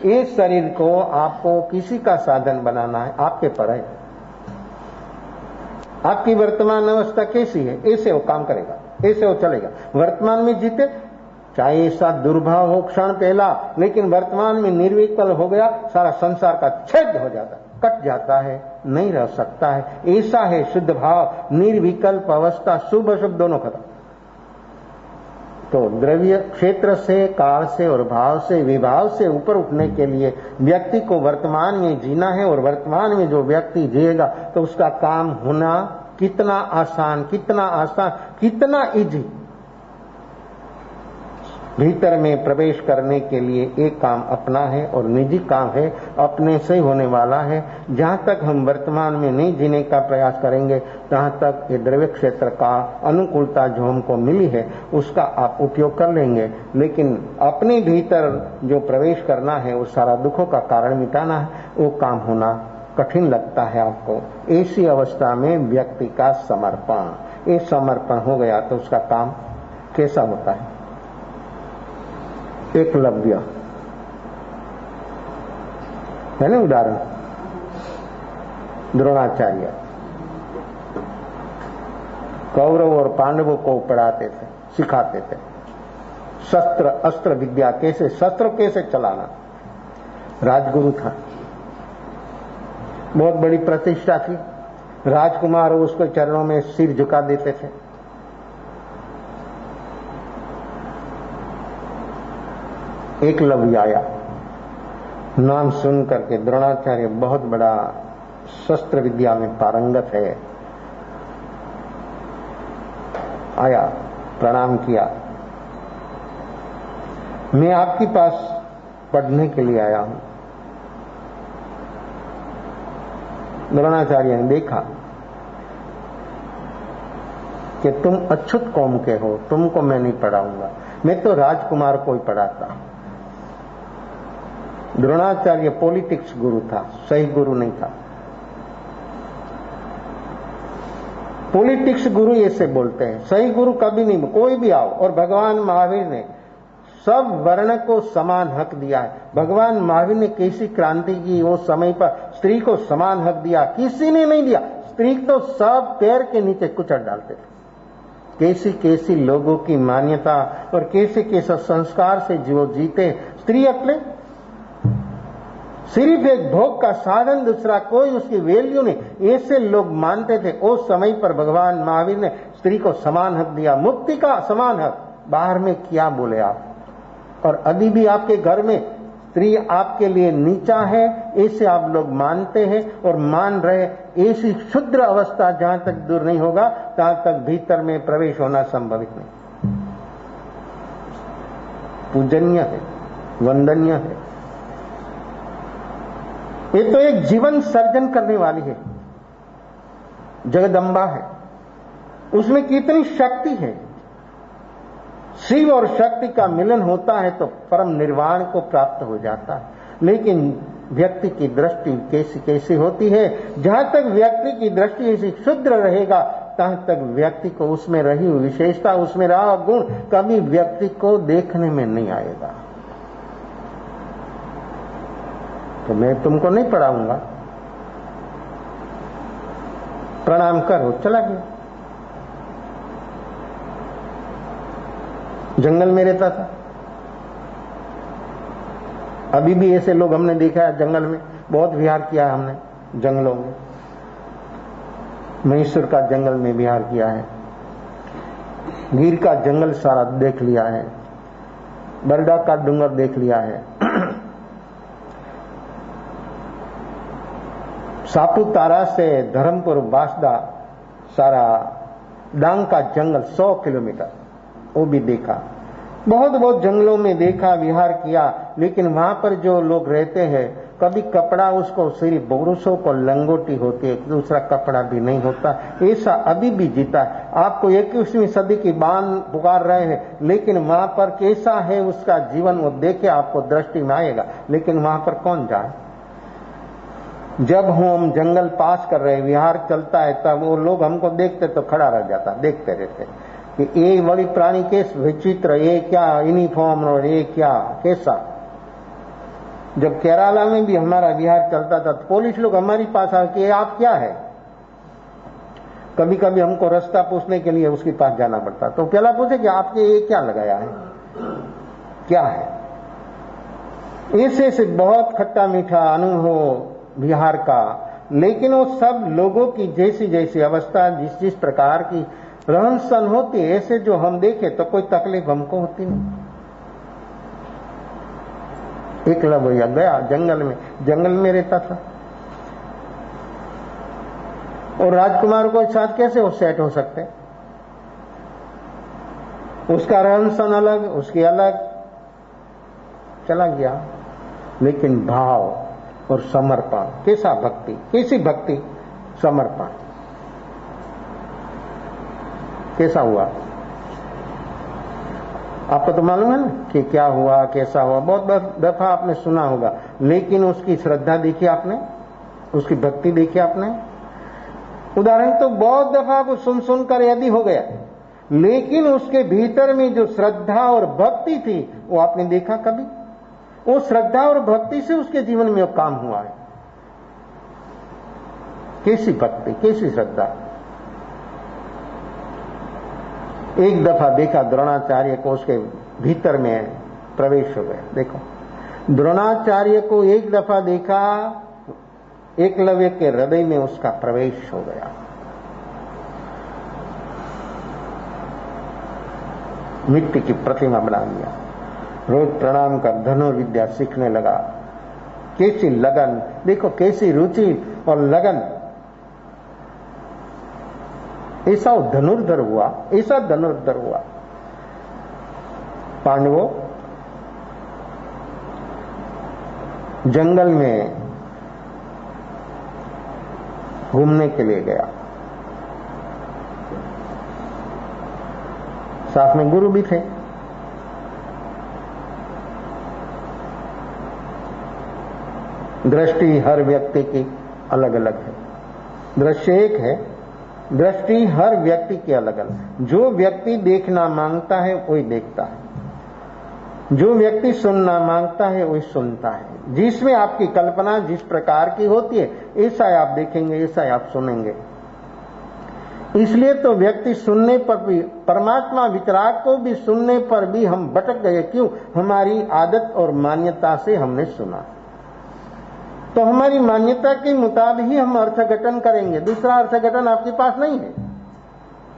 इस शरीर को आपको किसी का साधन बनाना है, आपके पर है। आपकी वर्तमान अवस्था कैसी है, ऐसे वो काम करेगा, ऐसे वो चलेगा। वर्तमान में जीते, चाहे ऐसा दुर्भाव हो क्षण पहला, लेकिन वर्तमान में निर्विकल्प हो गया, सारा संसार का छेद हो जाता है, कट जाता है, नहीं रह सकता है। ऐसा है शुद्ध भाव, निर्विकल्प अवस्था, शुभ अशुभ दोनों खत्म। तो द्रव्य क्षेत्र से, काल से और भाव से, विभाव से ऊपर उठने के लिए व्यक्ति को वर्तमान में जीना है। और वर्तमान में जो व्यक्ति जिएगा तो उसका काम होना कितना आसान, कितना इजी। भीतर में प्रवेश करने के लिए एक काम अपना है और निजी काम है, अपने से होने वाला है। जहां तक हम वर्तमान में नहीं जीने का प्रयास करेंगे, तहां तक ये द्रव्य क्षेत्र का अनुकूलता जो हमको मिली है उसका आप उपयोग कर लेंगे। लेकिन अपने भीतर जो प्रवेश करना है, वो सारा दुखों का कारण मिटाना है, वो काम होना कठिन लगता है आपको। ऐसी अवस्था में व्यक्ति का समर्पण, ये समर्पण हो गया तो उसका काम कैसा होता है। एकलव्य है ना उदाहरण, द्रोणाचार्य कौरव और पांडवों को पढ़ाते थे, सिखाते थे शस्त्र अस्त्र विद्या, कैसे शस्त्र कैसे चलाना। राजगुरु था, बहुत बड़ी प्रतिष्ठा थी। राजकुमार उसके चरणों में सिर झुका देते थे। एकलव्य आया, नाम सुन करके द्रोणाचार्य बहुत बड़ा शस्त्र विद्या में पारंगत है, आया, प्रणाम किया, मैं आपके पास पढ़ने के लिए आया हूं। द्रोणाचार्य ने देखा कि तुम अछूत कौम के हो, तुमको मैं नहीं पढ़ाऊंगा, मैं तो राजकुमार को ही पढ़ाता। द्रोणाचार्य पॉलिटिक्स गुरु था, सही गुरु नहीं था। पॉलिटिक्स गुरु ऐसे बोलते हैं, सही गुरु कभी नहीं, कोई भी आओ। और भगवान महावीर ने सब वर्ण को समान हक दिया है। भगवान महावीर ने कैसी क्रांति की, वो समय पर स्त्री को समान हक दिया, किसी ने नहीं दिया। स्त्री तो सब पैर के नीचे कुचल डालते थे। कैसी कैसी लोगों की मान्यता और कैसे कैसे संस्कार से जो जीते। स्त्री अपने सिर्फ एक भोग का साधन, दूसरा कोई उसकी वैल्यू नहीं, ऐसे लोग मानते थे। उस समय पर भगवान महावीर ने स्त्री को समान हक दिया, मुक्ति का समान हक। बाहर में क्या बोले आप, और अभी भी आपके घर में स्त्री आपके लिए नीचा है, ऐसे आप लोग मानते हैं और मान रहे। ऐसी क्षुद्र अवस्था जहां तक दूर नहीं होगा, तहां तक भीतर में प्रवेश होना संभवित नहीं। पूजनीय है, वंदनीय है। ये तो एक जीवन सर्जन करने वाली है, जगदम्बा है, उसमें कितनी शक्ति है। शिव और शक्ति का मिलन होता है तो परम निर्वाण को प्राप्त हो जाता है। लेकिन व्यक्ति की दृष्टि कैसी कैसी होती है। जहां तक व्यक्ति की दृष्टि ऐसी क्षुद्र रहेगा, तहां तक व्यक्ति को उसमें रही हुई विशेषता, उसमें रहा गुण कभी व्यक्ति को देखने में नहीं आएगा। तो मैं तुमको नहीं पढ़ाऊंगा, प्रणाम करो, चला गया। जंगल में रहता था। अभी भी ऐसे लोग हमने देखा है जंगल में, बहुत विहार किया है हमने जंगलों में। महेश्वर का जंगल में विहार किया है, गिर का जंगल सारा देख लिया है, बरडा का डूंगर देख लिया है, सापुतारा से धर्मपुर बांसदा सारा डांग का जंगल 100 किलोमीटर वो भी देखा। बहुत जंगलों में देखा, विहार किया। लेकिन वहां पर जो लोग रहते हैं, कभी कपड़ा उसको सिर्फ पुरुषों को लंगोटी होती है, दूसरा कपड़ा भी नहीं होता। ऐसा अभी भी जीता है। आपको 21वीं सदी की बान पुकार रहे हैं, लेकिन वहां पर कैसा है उसका जीवन वो देखे आपको दृष्टि में आएगा। लेकिन वहां पर कौन जाए? जब हम जंगल पास कर रहे, विहार चलता है, तब वो लोग हमको देखते तो खड़ा रह जाता, देखते रहते कि ये बड़ी प्राणी कैस विचित्र, ये क्या यूनिफॉर्म और ये क्या कैसा। जब केरला में भी हमारा विहार चलता था तो पुलिस लोग हमारे पास आके आप क्या है, कभी कभी हमको रास्ता पूछने के लिए उसके पास जाना पड़ता। तो पहला पूछे कि आपके ये क्या लगाया है, क्या है। ऐसे बहुत खट्टा मीठा अनुभव बिहार का। लेकिन वो सब लोगों की जैसी जैसी अवस्था, जिस जिस प्रकार की रहन सहन होती है, ऐसे जो हम देखे तो कोई तकलीफ हमको होती नहीं। एकलव्य गया जंगल में रहता था, और राजकुमार को साथ कैसे वो सेट हो सकते? उसका रहन सहन अलग, उसकी अलग, चला गया। लेकिन भाव और समर्पण, कैसा भक्ति, कैसी भक्ति, समर्पण कैसा हुआ? आपको तो मालूम है ना कि क्या हुआ, कैसा हुआ। बहुत दफा आपने सुना होगा, लेकिन उसकी श्रद्धा देखी आपने, उसकी भक्ति देखी आपने। उदाहरण तो बहुत दफा आप सुनकर यदि हो गया, लेकिन उसके भीतर में जो श्रद्धा और भक्ति थी वो आपने देखा कभी? वो श्रद्धा और भक्ति से उसके जीवन में वो काम हुआ है। कैसी भक्ति, कैसी श्रद्धा। एक दफा देखा द्रोणाचार्य को, उसके भीतर में प्रवेश हो गया। देखो, द्रोणाचार्य को एक दफा देखा, एकलव्य के हृदय में उसका प्रवेश हो गया। मिट्टी की प्रतिमा बना दिया, रोज प्रणाम कर धनुर्विद्या सीखने लगा। कैसी लगन, देखो कैसी रुचि और लगन। ऐसा धनुर्धर हुआ, ऐसा धनुर्धर हुआ। पांडवों जंगल में घूमने के लिए गया, साथ में गुरु भी थे। दृष्टि हर व्यक्ति की अलग अलग है, दृश्य एक है, दृष्टि हर व्यक्ति की अलग अलग। जो व्यक्ति देखना मांगता है वही देखता है, जो व्यक्ति सुनना मांगता है वही सुनता है। जिसमें आपकी कल्पना जिस प्रकार की होती है, ऐसा आप देखेंगे, ऐसा आप सुनेंगे। इसलिए तो व्यक्ति सुनने पर भी, परमात्मा वितराग को भी सुनने पर भी हम भटक गए। क्यों? हमारी आदत और मान्यता से हमने सुना। तो हमारी मान्यता के मुताबिक ही हम अर्थघटन करेंगे, दूसरा अर्थघटन आपके पास नहीं है।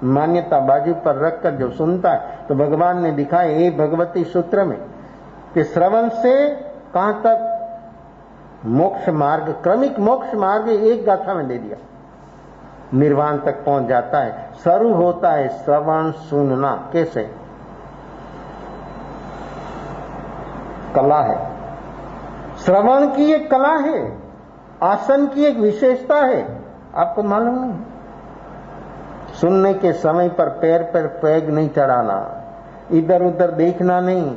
मान्यता बाजू पर रखकर जो सुनता है, तो भगवान ने दिखाया ये भगवती सूत्र में कि श्रवण से कहां तक मोक्ष मार्ग, क्रमिक मोक्ष मार्ग एक गाथा में दे दिया, निर्वाण तक पहुंच जाता है। शुरू होता है श्रवण सुनना। कैसे? कला है, श्रवण की एक कला है, आसन की एक विशेषता है, आपको मालूम नहीं? सुनने के समय पर पैर पर पैग नहीं चढ़ाना, इधर उधर देखना नहीं,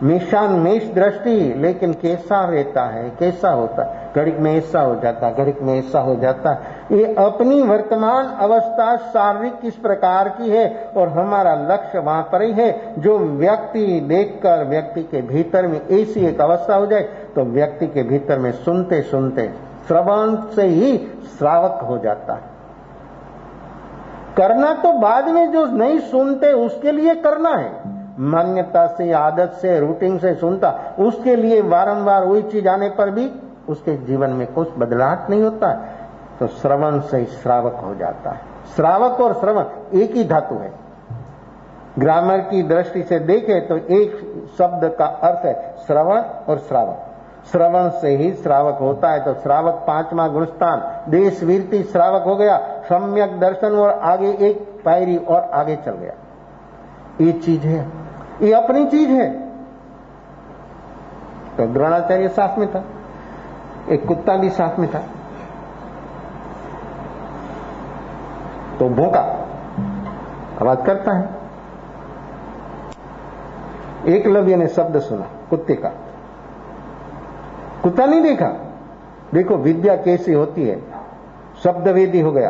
मेशान मेष दृष्टि। लेकिन कैसा रहता है, कैसा होता है, घड़िक में ऐसा हो जाता, घड़िक में ऐसा हो जाता। ये अपनी वर्तमान अवस्था शारीरिक किस प्रकार की है और हमारा लक्ष्य वहां पर ही है। जो व्यक्ति देखकर व्यक्ति के भीतर में ऐसी एक अवस्था हो जाए, तो व्यक्ति के भीतर में सुनते सुनते श्रवण से ही श्रावक हो जाता है। करना तो बाद में, जो नहीं सुनते उसके लिए करना है। मान्यता से, आदत से, रूटीन से सुनता, उसके लिए बारंबार वही चीज आने पर भी उसके जीवन में कुछ बदलाव नहीं होता। तो श्रवण से श्रावक हो जाता है। श्रावक और श्रवण एक ही धातु है। ग्रामर की दृष्टि से देखें तो एक शब्द का अर्थ है श्रवण और श्रावक। श्रवण से ही श्रावक होता है, तो श्रावक पांचवा गुणस्थान देश वीरती श्रावक हो गया। सम्यक दर्शन और आगे एक पायरी और आगे चल गया। ये चीज है, ये अपनी चीज है। तो द्रोणाचार्य साथ में था, एक कुत्ता भी साथ में था, तो भौंका, आवाज करता है। एकलव्य ने शब्द सुना कुत्ते का, कुत्ता नहीं देखा। देखो विद्या कैसी होती है, शब्द वेदी हो गया।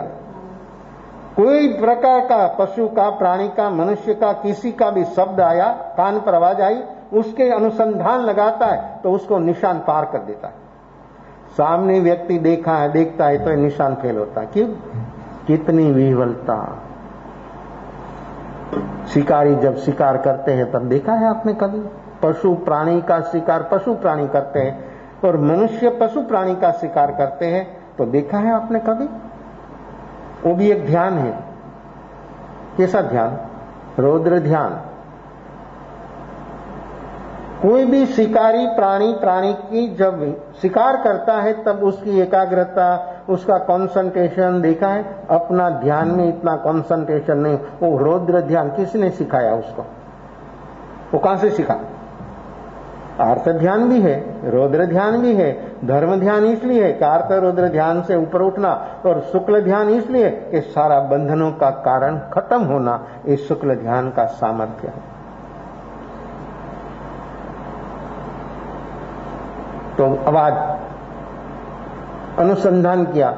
कोई प्रकार का पशु का, प्राणी का, मनुष्य का, किसी का भी शब्द आया, कान पर आवाज आई, उसके अनुसंधान लगाता है तो उसको निशान पार कर देता है। सामने व्यक्ति देखता है तो निशान फेल होता है। क्यों? कितनी विह्वलता। शिकारी जब शिकार करते हैं तब देखा है आपने कभी? पशु प्राणी का शिकार पशु प्राणी करते हैं और मनुष्य पशु प्राणी का शिकार करते हैं, तो देखा है आपने कभी? वो भी एक ध्यान है। कैसा ध्यान? रौद्र ध्यान। कोई भी शिकारी प्राणी की जब शिकार करता है तब उसकी एकाग्रता, उसका कंसंट्रेशन देखा है? अपना ध्यान में इतना कंसंट्रेशन नहीं। वो रौद्र ध्यान किसने सिखाया उसको? वो कहां से सीखा? आर्त ध्यान भी है, रौद्र ध्यान भी है। धर्म ध्यान इसलिए है कि आर्त रौद्र ध्यान से ऊपर उठना, और शुक्ल ध्यान इसलिए कि सारा बंधनों का कारण खत्म होना, इस शुक्ल ध्यान का सामर्थ्य है। तो आवाज, अनुसंधान किया,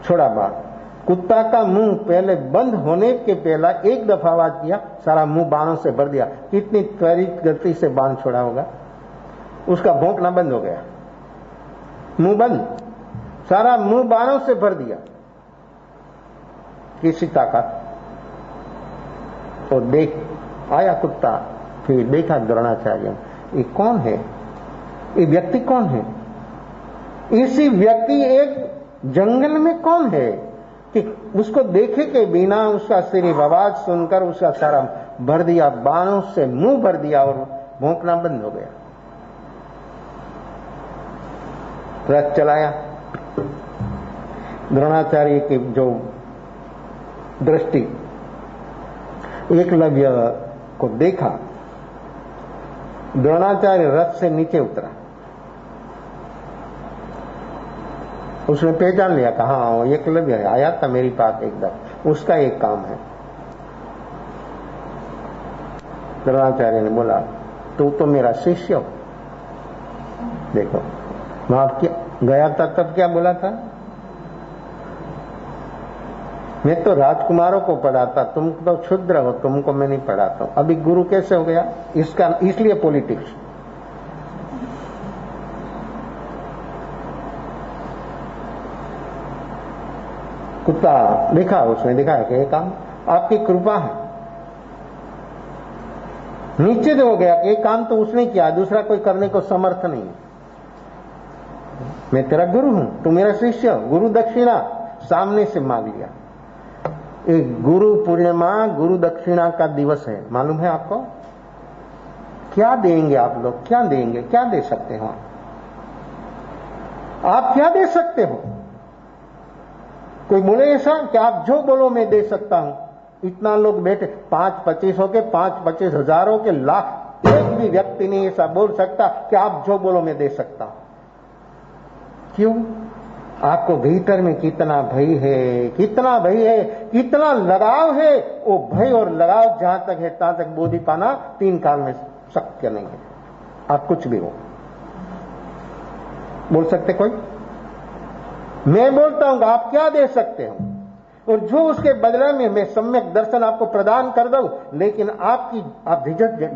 छोड़ा बात। कुत्ता का मुंह पहले बंद होने के पहला एक दफा आवाज किया, सारा मुंह बाणों से भर दिया। कितनी त्वरित गति से बाण छोड़ा होगा, उसका भौंकना बंद हो गया, मुंह बंद, सारा मुंह बाणों से भर दिया। किसी ताकत। तो देख आया कुत्ता, फिर देखा द्रोणाचार्य, ये कौन है? ये व्यक्ति कौन है? इसी व्यक्ति एक जंगल में कौन है कि उसको देखे के बिना उसका सिर्फ आवाज सुनकर उसका सारा भर दिया, बाणों से मुंह भर दिया और भौंकना बंद हो गया। रथ चलाया। द्रोणाचार्य की जो दृष्टि एकलव्य को देखा, द्रोणाचार्य रथ से नीचे उतरा। उसने पहचान लिया, कहा हाँ एकलव्य है, आया था मेरी पास एकदम, उसका एक काम है। द्रोणाचार्य ने बोला तू तो मेरा शिष्य हो। देखो वहां क्या गया था, तब क्या बोला था? मैं तो राजकुमारों को पढ़ाता, तुम तो क्षुद्र हो, तुमको मैं नहीं पढ़ाता हूं। अभी गुरु कैसे हो गया? इसका इसलिए पॉलिटिक्स। कुत्ता देखा, उसने देखा कि ये काम आपकी कृपा है। नीचे तो हो गया कि एक काम तो उसने किया, दूसरा कोई करने को समर्थ नहीं। मैं तेरा गुरु हूं, तू मेरा शिष्य। गुरु दक्षिणा सामने से मांग लिया। एक गुरु पूर्णिमा, गुरु दक्षिणा का दिवस है, मालूम है आपको? क्या देंगे आप लोग? क्या देंगे? क्या दे सकते हो आप? क्या दे सकते हो? कोई बोले ऐसा कि आप जो बोलो मैं दे सकता हूं। इतना लोग बैठे, 5-25 हो के 5-25 हजार हो के लाख, एक भी व्यक्ति नहीं ऐसा बोल सकता कि आप जो बोलो मैं दे सकता हूं। क्यों? आपको भीतर में कितना भय है, कितना भय है, कितना लगाव है। वो भय और लगाव जहां तक है तहां तक बोधि पाना 3 काल में शक्य नहीं है। आप कुछ भी हो बोल सकते कोई? मैं बोलता हूं आप क्या दे सकते हो, और जो उसके बदले में मैं सम्यक दर्शन आपको प्रदान कर दूं, लेकिन आप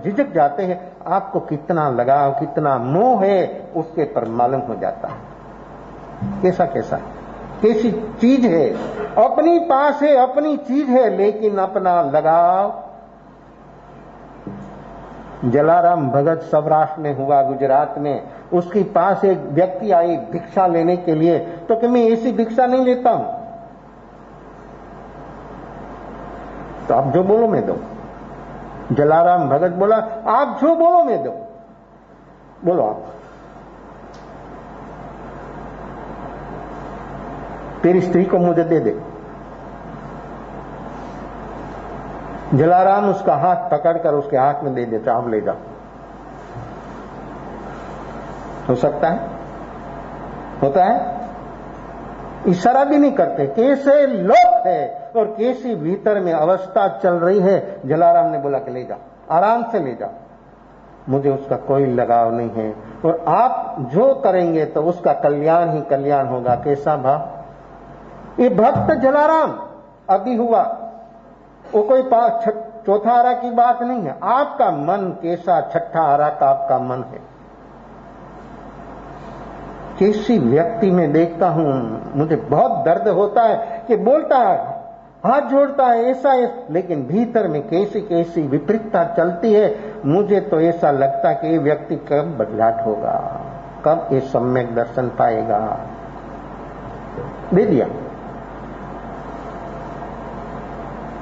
झिझक जाते हैं। आपको कितना लगाव, कितना मोह है, उसके पर मालूम हो जाता है। कैसा कैसी चीज है, अपनी पास है, अपनी चीज है, लेकिन अपना लगाव जलाराम भगत सौराष्ट्र में हुआ, गुजरात में। उसके पास एक व्यक्ति आई भिक्षा लेने के लिए, तो कि मैं ऐसी भिक्षा नहीं लेता हूं, तो आप जो बोलो मैं दो। जलाराम भगत बोला, आप जो बोलो मैं दो, बोलो आप, तेरी स्त्री को मुझे दे दे। जलाराम उसका हाथ पकड़कर उसके हाथ में दे देता, आप ले जाओ। हो सकता है? होता है? इशारा भी नहीं करते, कैसे लोग है और कैसी भीतर में अवस्था चल रही है। जलाराम ने बोला कि ले जाओ, आराम से ले जाओ, मुझे उसका कोई लगाव नहीं है, और आप जो करेंगे तो उसका कल्याण ही कल्याण होगा। कैसा भाव? ये भक्त जलाराम अभी हुआ, वो कोई चौथा आरा की बात नहीं है। आपका मन कैसा छठा आरा का आपका मन है। किसी व्यक्ति में देखता हूं, मुझे बहुत दर्द होता है कि बोलता है, हाथ जोड़ता है, ऐसा है, लेकिन भीतर में कैसी कैसी विपरीतता चलती है। मुझे तो ऐसा लगता है कि ये व्यक्ति कब बदलाव होगा, कब ये सम्यक दर्शन पाएगा। दे दिया,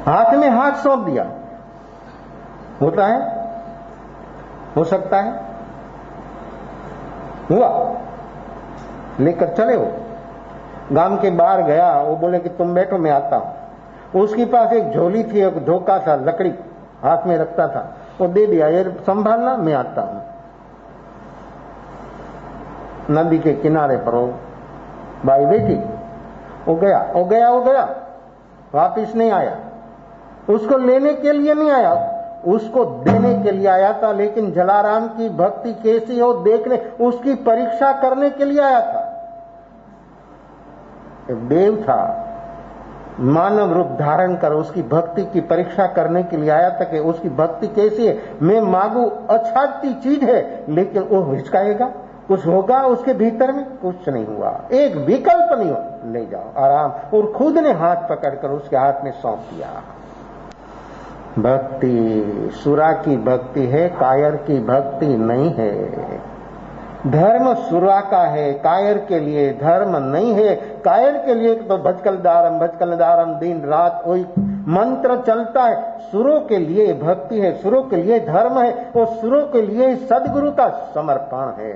हाथ में हाथ सौंप दिया। होता है? हो सकता है? हुआ, लेकर चले हो। गांव के बाहर गया, वो बोले कि तुम बैठो मैं आता हूं। उसके पास एक झोली थी, एक धोखा था, लकड़ी हाथ में रखता था, वो दे दिया, ये संभालना मैं आता हूं। नदी के किनारे पर वो बाई बैठी, वो गया, वापिस नहीं आया। उसको लेने के लिए नहीं आया, उसको देने के लिए आया था। लेकिन जलाराम की भक्ति कैसी हो देखने, उसकी परीक्षा करने के लिए आया था। एक देव था, मानव रूप धारण कर उसकी भक्ति की परीक्षा करने के लिए आया था कि उसकी भक्ति कैसी है। मैं मांगू, अच्छी चीज है, लेकिन वो हिचकाएगा, कुछ होगा उसके भीतर में। कुछ नहीं हुआ, एक विकल्प नहीं हो, ले जाओ आराम। और खुद ने हाथ पकड़कर उसके हाथ में सौंप दिया। भक्ति सुरा की भक्ति है, कायर की भक्ति नहीं है। धर्म सुरा का है, कायर के लिए धर्म नहीं है। कायर के लिए तो भजकल दारम दिन रात वही मंत्र चलता है। सुरों के लिए भक्ति है, सुरों के लिए धर्म है, और सुरों के लिए सदगुरु का समर्पण है,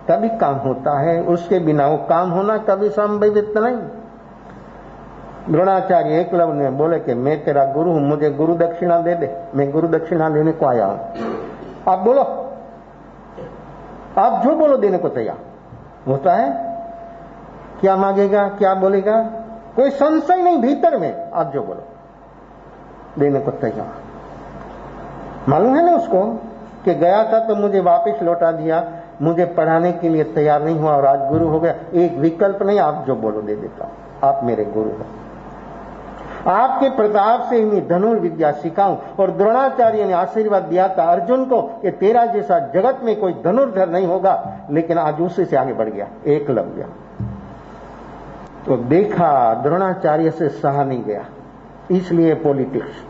तभी काम होता है। उसके बिना वो काम होना कभी संभवित नहीं। द्रोणाचार्य एकलव्य ने बोले कि मैं तेरा गुरु हूं, मुझे गुरु दक्षिणा दे दे, मैं गुरु दक्षिणा लेने को आया हूं। आप बोलो, आप जो बोलो देने को तैयार। होता है? क्या मांगेगा, क्या बोलेगा, कोई संशय नहीं भीतर में। आप जो बोलो देने को तैयार। मालूम है ना उसको कि गया था तो मुझे वापस लौटा दिया, मुझे पढ़ाने के लिए तैयार नहीं हुआ और आज गुरु हो गया। एक विकल्प नहीं, आप जो बोलो दे देता हूं, आप मेरे गुरु हो। आपके प्रताप से ही मैं धनुर्विद्या सिखाऊं। और द्रोणाचार्य ने आशीर्वाद दिया था अर्जुन को कि तेरा जैसा जगत में कोई धनुर्धर नहीं होगा, लेकिन आज उसी से आगे बढ़ गया एकलव्य। तो देखा द्रोणाचार्य से सहा नहीं गया, इसलिए पॉलिटिक्स।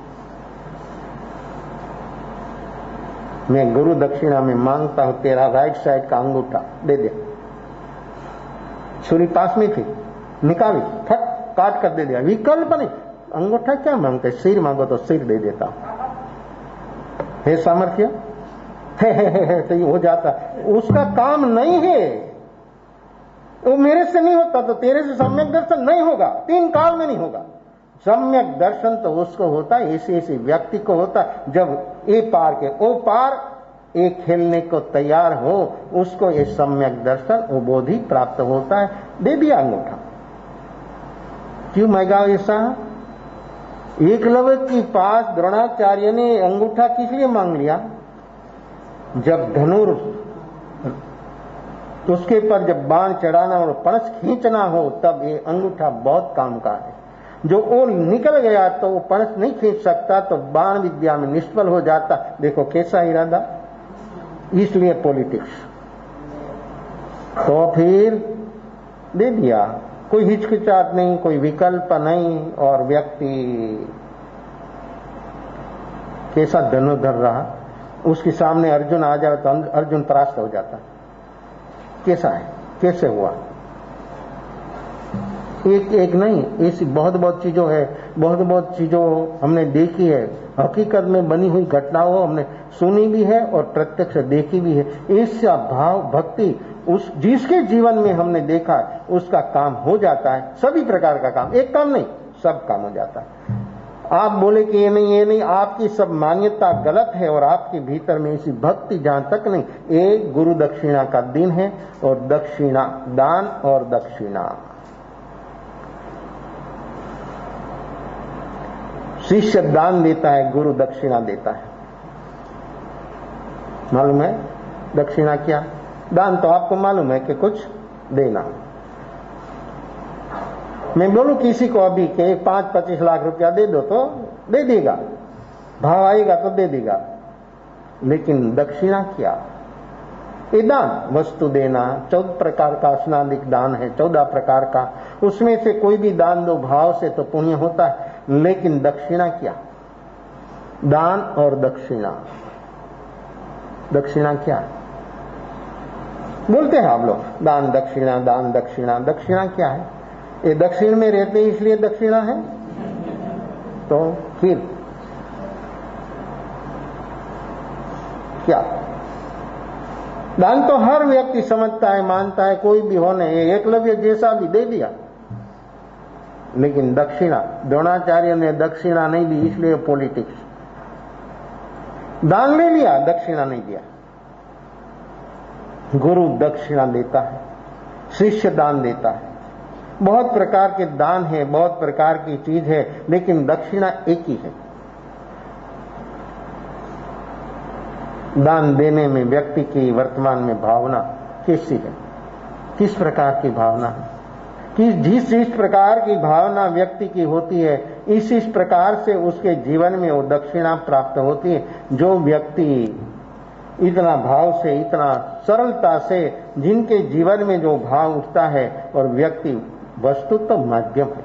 मैं गुरु दक्षिणा में मांगता हूं तेरा राइट साइड का अंगूठा दे दे। छुरी पास में थी, निकाली, फट काट कर दे दिया। विकल्प नहीं, अंगूठा क्या मांगते, सिर मांगो तो सिर दे देता। हे सामर्थ्य तो ये हो जाता। उसका काम नहीं है, वो मेरे से नहीं होता तो तेरे से सम्यक दर्शन नहीं होगा, 3 काल में नहीं होगा। सम्यक दर्शन तो उसको होता है, ऐसे व्यक्ति को होता है जब ए पार के ओ पार एक खेलने को तैयार हो, उसको ये सम्यक दर्शन वो बोधि प्राप्त होता है। दे दिया अंगूठा। क्यों मांगा ऐसा? एकलव्य के पास द्रोणाचार्य ने अंगूठा किस लिए मांग लिया? जब धनुर उसके पर जब बाण चढ़ाना और पणस खींचना हो, तब ये अंगूठा बहुत काम का है। जो वो निकल गया तो वो पणस नहीं खींच सकता, तो बाण विद्या में निष्फल हो जाता। देखो कैसा इरादा। इसलिए पॉलिटिक्स। तो फिर दे दिया, कोई हिचकिचाहट नहीं, कोई विकल्प नहीं। और व्यक्ति कैसा धनुर्धर रहा। उसके सामने अर्जुन आ जाए तो अर्जुन परास्त हो जाता। कैसा है, कैसे हुआ? एक एक नहीं, ऐसी बहुत बहुत चीजों है, बहुत चीजों हमने देखी है, हकीकत में बनी हुई घटनाओं हमने सुनी भी है और प्रत्यक्ष देखी भी है। ऐसा भाव भक्ति उस जिसके जीवन में हमने देखा है उसका काम हो जाता है। सभी प्रकार का काम, एक काम नहीं, सब काम हो जाता है। आप बोले कि ये नहीं, आपकी सब मान्यता गलत है और आपके भीतर में ऐसी भक्ति जहां तक नहीं। एक गुरु दक्षिणा का दिन है और दक्षिणा, दान और दक्षिणा। शिष्य दान देता है, गुरु दक्षिणा देता है। मालूम है दक्षिणा क्या? दान तो आपको मालूम है कि कुछ देना। मैं बोलूं किसी को अभी कि 5-25 लाख रुपया दे दो तो दे देगा, भाव आएगा तो दे देगा। लेकिन दक्षिणा क्या? ये दान, वस्तु देना। 14 प्रकार का स्नादिक दान है, 14 प्रकार का। उसमें से कोई भी दान दो भाव से तो पुण्य होता है। लेकिन दक्षिणा क्या? दान और दक्षिणा। दक्षिणा क्या बोलते हैं आप लोग? दान दक्षिणा, दान दक्षिणा। दक्षिणा क्या है? ये दक्षिण में रहते इसलिए दक्षिणा है? तो फिर क्या? दान तो हर व्यक्ति समझता है, मानता है, कोई भी होने, एकलव्य जैसा भी दे दिया। लेकिन दक्षिणा, द्रोणाचार्य ने दक्षिणा नहीं दी इसलिए पॉलिटिक्स। दान ले लिया, दक्षिणा नहीं दिया। गुरु दक्षिणा देता है, शिष्य दान देता है। बहुत प्रकार के दान है, बहुत प्रकार की चीज है, लेकिन दक्षिणा एक ही है। दान देने में व्यक्ति की वर्तमान में भावना कैसी है, किस प्रकार की भावना है, कि जिस प्रकार की भावना व्यक्ति की होती है इस प्रकार से उसके जीवन में वो दक्षिणा प्राप्त होती है। जो व्यक्ति इतना भाव से, इतना सरलता से, जिनके जीवन में जो भाव उठता है, और व्यक्ति वस्तु तो माध्यम है,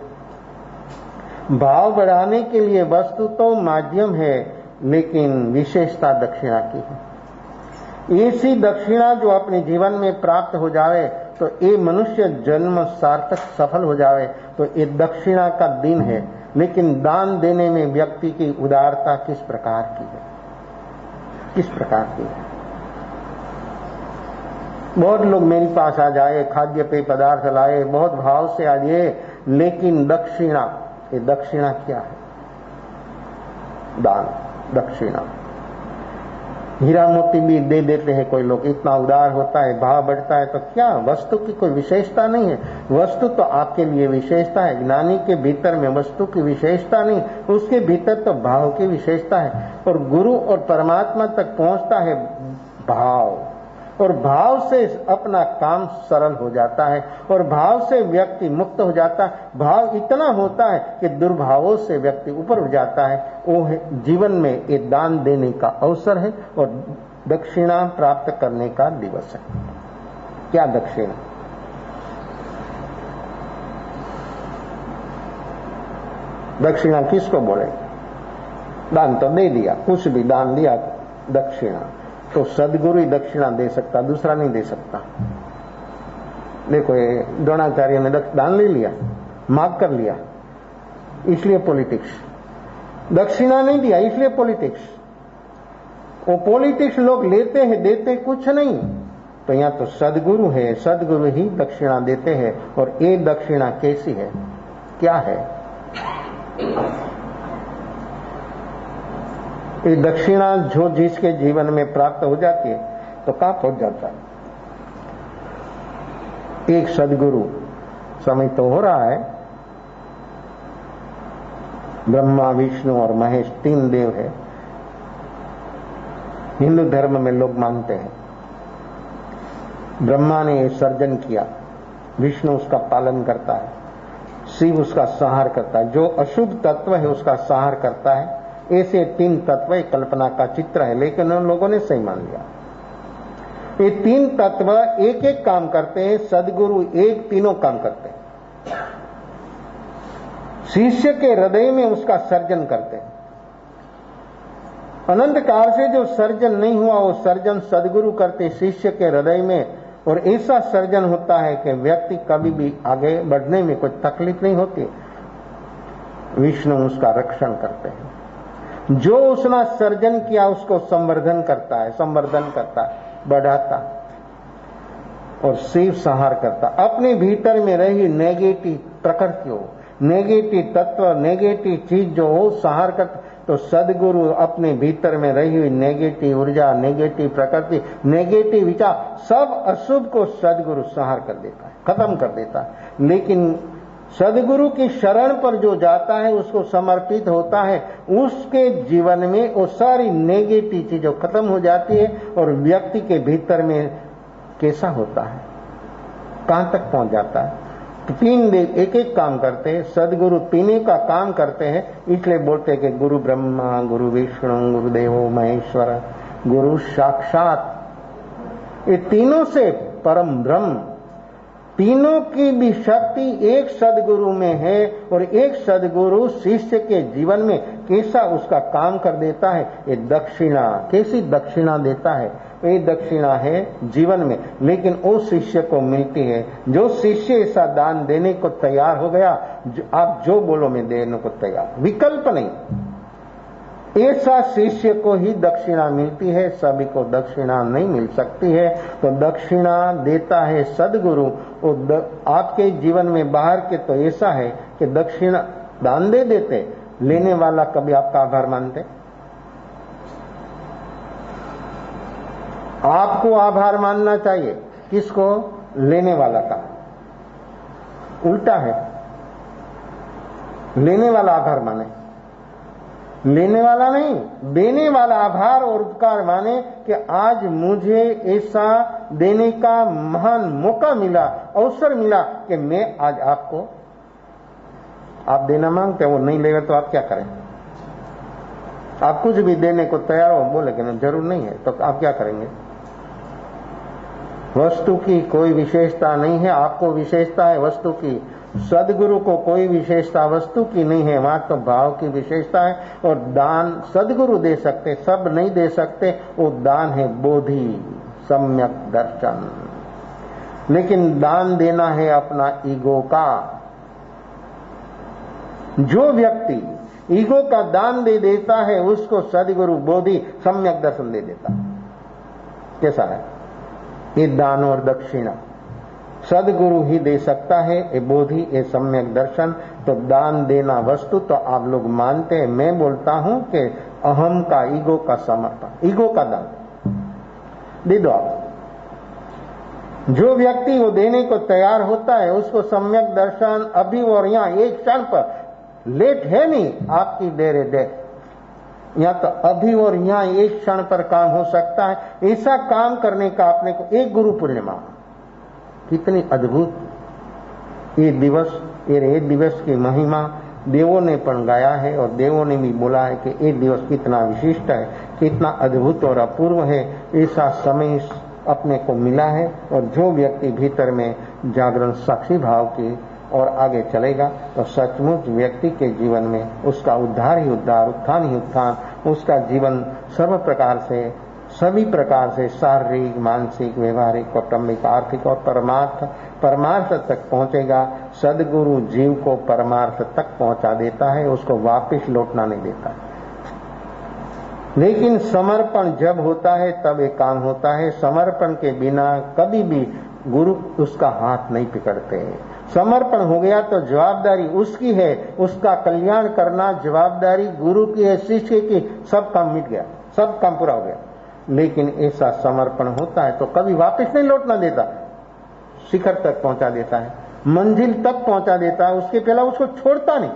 भाव बढ़ाने के लिए वस्तु तो माध्यम है, लेकिन विशेषता दक्षिणा की है। ऐसी दक्षिणा जो अपने जीवन में प्राप्त हो जाए तो ये मनुष्य जन्म सार्थक सफल हो जाए, तो ये दक्षिणा का दिन है। लेकिन दान देने में व्यक्ति की उदारता किस प्रकार की है, किस प्रकार की है? बहुत लोग मेरे पास आ जाए, खाद्य पेय पदार्थ लाए, बहुत भाव से आ जाए, लेकिन दक्षिणा, ये दक्षिणा क्या है? दान, दक्षिणा। हीरा मोती भी दे देते हैं कोई लोग, इतना उदार होता है, भाव बढ़ता है। तो क्या वस्तु की कोई विशेषता नहीं है? वस्तु तो आपके लिए विशेषता है। ज्ञानी के भीतर में वस्तु की विशेषता नहीं, उसके भीतर तो भाव की विशेषता है। और गुरु और परमात्मा तक पहुंचता है भाव, और भाव से अपना काम सरल हो जाता है, और भाव से व्यक्ति मुक्त हो जाता है। भाव इतना होता है कि दुर्भावों से व्यक्ति ऊपर उठ जाता है। वो है जीवन में एक दान देने का अवसर है और दक्षिणा प्राप्त करने का दिवस है। क्या दक्षिणा? दक्षिणा किसको बोले? दान तो दे दिया, कुछ भी दान दिया, दक्षिणा। तो सदगुरु ही दक्षिणा दे सकता, दूसरा नहीं दे सकता। देखो ये द्रोणाचार्य ने दान ले लिया, मांग कर लिया, इसलिए पॉलिटिक्स। दक्षिणा नहीं दिया इसलिए पॉलिटिक्स। वो पॉलिटिक्स लोग लेते हैं, देते कुछ नहीं। तो यहां तो सदगुरु है, सदगुरु ही दक्षिणा देते हैं। और ये दक्षिणा कैसी है, क्या है? ये दक्षिणा जो जिसके जीवन में प्राप्त हो जाती है तो कहां पहुंच जाता है? एक सदगुरु, समय तो हो रहा है, ब्रह्मा विष्णु और महेश 3 देव है, हिंदू धर्म में लोग मानते हैं। ब्रह्मा ने सर्जन किया, विष्णु उसका पालन करता है, शिव उसका संहार करता है, जो अशुभ तत्व है उसका संहार करता है। ऐसे 3 तत्व कल्पना का चित्र है, लेकिन उन लोगों ने सही मान लिया। ये 3 तत्व एक एक काम करते हैं, सदगुरु एक तीनों काम करते हैं। शिष्य के हृदय में उसका सर्जन करते हैं। अनंत काल से जो सर्जन नहीं हुआ वो सर्जन सदगुरु करते शिष्य के हृदय में, और ऐसा सर्जन होता है कि व्यक्ति कभी भी आगे बढ़ने में कोई तकलीफ नहीं होती। विष्णु उसका रक्षण करते हैं। जो उसने सर्जन किया उसको संवर्धन करता है, बढ़ाता और शिव संहार करता। अपने भीतर में रही नेगेटिव प्रकृतियों, नेगेटिव तत्व, नेगेटिव चीज जो हो संहार करता, तो सदगुरु अपने भीतर में रही हुई नेगेटिव ऊर्जा, नेगेटिव प्रकृति, नेगेटिव विचार, सब अशुभ को सदगुरु संहार कर देता है, खत्म कर देता है। लेकिन सदगुरु की शरण पर जो जाता है, उसको समर्पित होता है, उसके जीवन में वो सारी नेगेटिव चीजें खत्म हो जाती है और व्यक्ति के भीतर में कैसा होता है, कहां तक पहुंच जाता है। तीन एक एक काम करते हैं, सदगुरु तीनों का काम करते हैं, इसलिए बोलते हैं कि गुरु ब्रह्मा, गुरु विष्णु, गुरुदेवो महेश्वर, गुरु साक्षात। ये तीनों से परम ब्रह्म, तीनों की भी शक्ति एक सदगुरु में है, और एक सदगुरु शिष्य के जीवन में कैसा उसका काम कर देता है। ये दक्षिणा, कैसी दक्षिणा देता है, ये दक्षिणा है जीवन में, लेकिन वो शिष्य को मिलती है। जो शिष्य ऐसा दान देने को तैयार हो गया, आप जो बोलो मैं देने को तैयार, विकल्प नहीं, ऐसा शिष्य को ही दक्षिणा मिलती है, सभी को दक्षिणा नहीं मिल सकती है। तो दक्षिणा देता है सदगुरु। आपके जीवन में बाहर के तो ऐसा है कि दक्षिणा दान दे देते, लेने वाला कभी आपका आभार मानते? आपको आभार मानना चाहिए, किसको? लेने वाला का। उल्टा है, लेने वाला आभार माने, लेने वाला नहीं, देने वाला आभार और उपकार माने कि आज मुझे ऐसा देने का महान मौका मिला, अवसर मिला कि मैं आज आपको, आप देना मांगते हो, वो नहीं लेगा तो आप क्या करें? आप कुछ भी देने को तैयार हो, बोले कि जरूर नहीं है, तो आप क्या करेंगे? वस्तु की कोई विशेषता नहीं है, आपको विशेषता है वस्तु की। सदगुरु को कोई विशेषता वस्तु की नहीं है, वहां तो भाव की विशेषता है। और दान सदगुरु दे सकते, सब नहीं दे सकते, वो दान है बोधि, सम्यक दर्शन। लेकिन दान देना है अपना ईगो का। जो व्यक्ति ईगो का दान दे देता है, उसको सदगुरु बोधि सम्यक दर्शन दे देता। कैसा है ये दान और दक्षिणा? सदगुरु ही दे सकता है ये बोधि, ये सम्यक दर्शन। तो दान देना वस्तु तो आप लोग मानते हैं, मैं बोलता हूं कि अहम का, ईगो का समर्पण, ईगो का दान दे दो आप। जो व्यक्ति वो देने को तैयार होता है, उसको सम्यक दर्शन अभी और यहां एक क्षण पर, लेट है नहीं आपकी देर दे, या तो अभी और यहां एक क्षण पर काम हो सकता है। ऐसा काम करने का अपने को एक गुरु पूर्णिमा, कितनी अद्भुत ये दिवस, ये दिवस की महिमा देवों ने पण गाया है, और देवों ने भी बोला है कि ये दिवस कितना विशिष्ट है, कितना अद्भुत और अपूर्व है। ऐसा समय अपने को मिला है, और जो व्यक्ति भीतर में जागरण साक्षी भाव की और आगे चलेगा, तो सचमुच व्यक्ति के जीवन में उसका उद्धार ही उद्धार, उत्थान ही उत्थान, उसका जीवन सर्व प्रकार से, सभी प्रकार से, शारीरिक, मानसिक, व्यवहारिक, कौटुंबिक, आर्थिक और परमार्थ तक पहुंचेगा। सदगुरु जीव को परमार्थ तक पहुंचा देता है, उसको वापस लौटना नहीं देता। लेकिन समर्पण जब होता है तब एक काम होता है। समर्पण के बिना कभी भी गुरु उसका हाथ नहीं पकड़ते। समर्पण हो गया तो जवाबदारी उसकी है, उसका कल्याण करना जवाबदारी गुरु की है, शिष्य की। सब काम मिट गया, सब काम पूरा हो गया। लेकिन ऐसा समर्पण होता है तो कभी वापस नहीं लौटना देता, शिखर तक पहुंचा देता है, मंजिल तक पहुंचा देता है, उसके पहले उसको छोड़ता नहीं।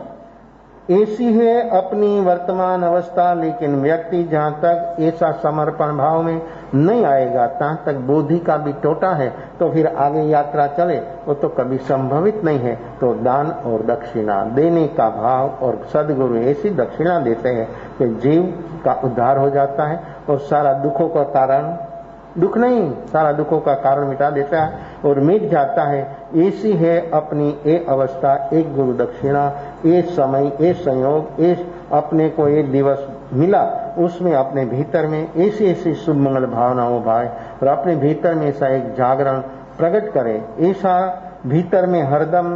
ऐसी है अपनी वर्तमान अवस्था। लेकिन व्यक्ति जहां तक ऐसा समर्पण भाव में नहीं आएगा, तहां तक बोधि का भी टोटा है, तो फिर आगे यात्रा चले वो तो कभी संभवित नहीं है। तो दान और दक्षिणा देने का भाव, और सदगुरु ऐसी दक्षिणा देते हैं कि जीव का उद्धार हो जाता है, और सारा दुखों का कारण, दुख नहीं, सारा दुखों का कारण मिटा देता है और मिट जाता है। ऐसी है अपनी ये अवस्था, एक गुरु दक्षिणा, ये समय, ये संयोग, ये अपने को एक दिवस मिला, उसमें अपने भीतर में ऐसी ऐसी शुभ मंगल भावना हो भाई, और अपने भीतर में ऐसा एक जागरण प्रकट करे, ऐसा भीतर में हरदम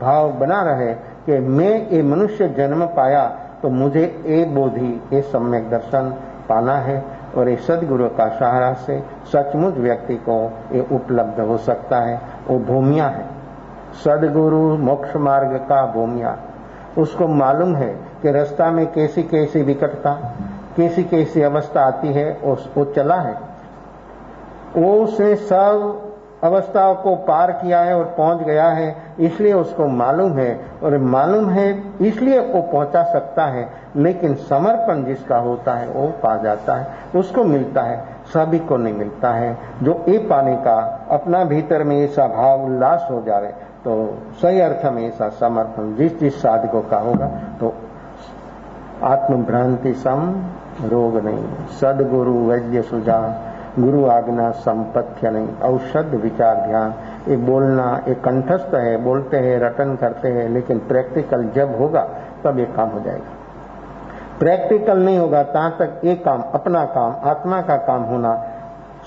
भाव बना रहे कि मैं ये मनुष्य जन्म पाया तो मुझे ये बोधि, ये सम्यक दर्शन पाना है, और ये सदगुरु का सहारा से सचमुच व्यक्ति को ये उपलब्ध हो सकता है। वो भूमिया है, सदगुरु मोक्ष मार्ग का भूमिया। उसको मालूम है कि रास्ता में कैसी कैसी विकटता, कैसी कैसी अवस्था आती है, वो चला है, वो उसने सब अवस्थाओं को पार किया है और पहुंच गया है, इसलिए उसको मालूम है, और मालूम है इसलिए वो पहुंचा सकता है। लेकिन समर्पण जिसका होता है वो पा जाता है, उसको मिलता है, सभी को नहीं मिलता है। जो ये पाने का अपना भीतर में ऐसा भाव उल्लास हो जा रहे, तो सही अर्थ में ऐसा समर्पण जिस साधकों का होगा तो आत्मभ्रांति सम रोग नहीं, सदगुरु वैद्य सुजान, गुरु आज्ञा संपत्ति नहीं, औषध विचार ध्यान। ये बोलना ये कंठस्थ है, बोलते हैं रटन करते हैं, लेकिन प्रैक्टिकल जब होगा तब ये काम हो जाएगा। प्रैक्टिकल नहीं होगा तहाँ तक ये काम, अपना काम, आत्मा का काम होना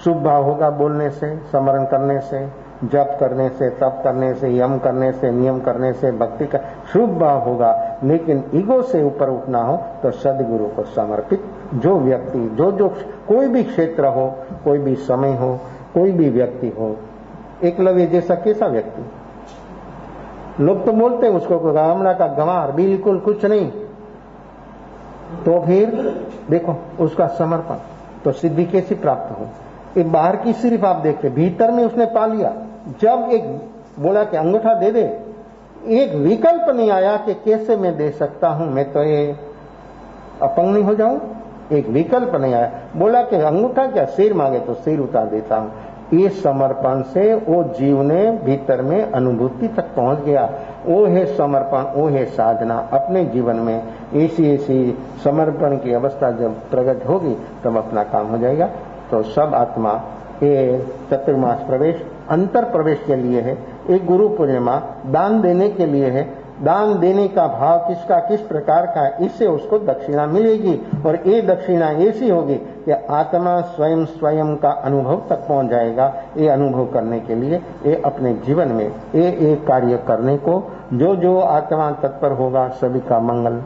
शुभ भाव होगा, बोलने से, स्मरण करने से, जप करने से, तप करने से, यम करने से, नियम करने से, भक्ति का शुभ भाव होगा। लेकिन ईगो से ऊपर उठना हो तो सदगुरु को समर्पित जो व्यक्ति, जो कोई भी क्षेत्र हो, कोई भी समय हो, कोई भी व्यक्ति हो, एकलव्य जैसा कैसा व्यक्ति, लोग तो बोलते हैं उसको रामना का गंवार, बिल्कुल कुछ नहीं, तो फिर देखो उसका समर्पण, तो सिद्धि कैसी प्राप्त हो। ये बाहर की सिर्फ आप देखते, भीतर में उसने पा लिया। जब एक बोला कि अंगूठा दे दे, एक विकल्प नहीं आया कि कैसे मैं दे सकता हूं, मैं तो ये अपंग नहीं हो जाऊं, एक विकल्प नहीं आया। बोला कि अंगूठा क्या, सिर मांगे तो सिर उतार देता हूं। ये समर्पण से वो जीव ने भीतर में अनुभूति तक पहुंच गया। वो है समर्पण, वो है साधना। अपने जीवन में ऐसी ऐसी समर्पण की अवस्था जब प्रकट होगी तब अपना काम हो जाएगा। तो सब आत्मा ये चतुर्मास प्रवेश अंतर प्रवेश के लिए है, एक गुरु पूर्णिमा दान देने के लिए है। दान देने का भाव किसका किस प्रकार का है, इससे उसको दक्षिणा मिलेगी, और ये दक्षिणा ऐसी होगी कि आत्मा स्वयं का अनुभव तक पहुंच जाएगा। ये अनुभव करने के लिए ये अपने जीवन में ये कार्य करने को जो आत्मा तत्पर होगा, सभी का मंगल,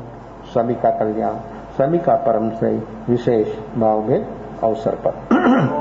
सभी का कल्याण, सभी का परम से विशेष भावभेद अवसर पर।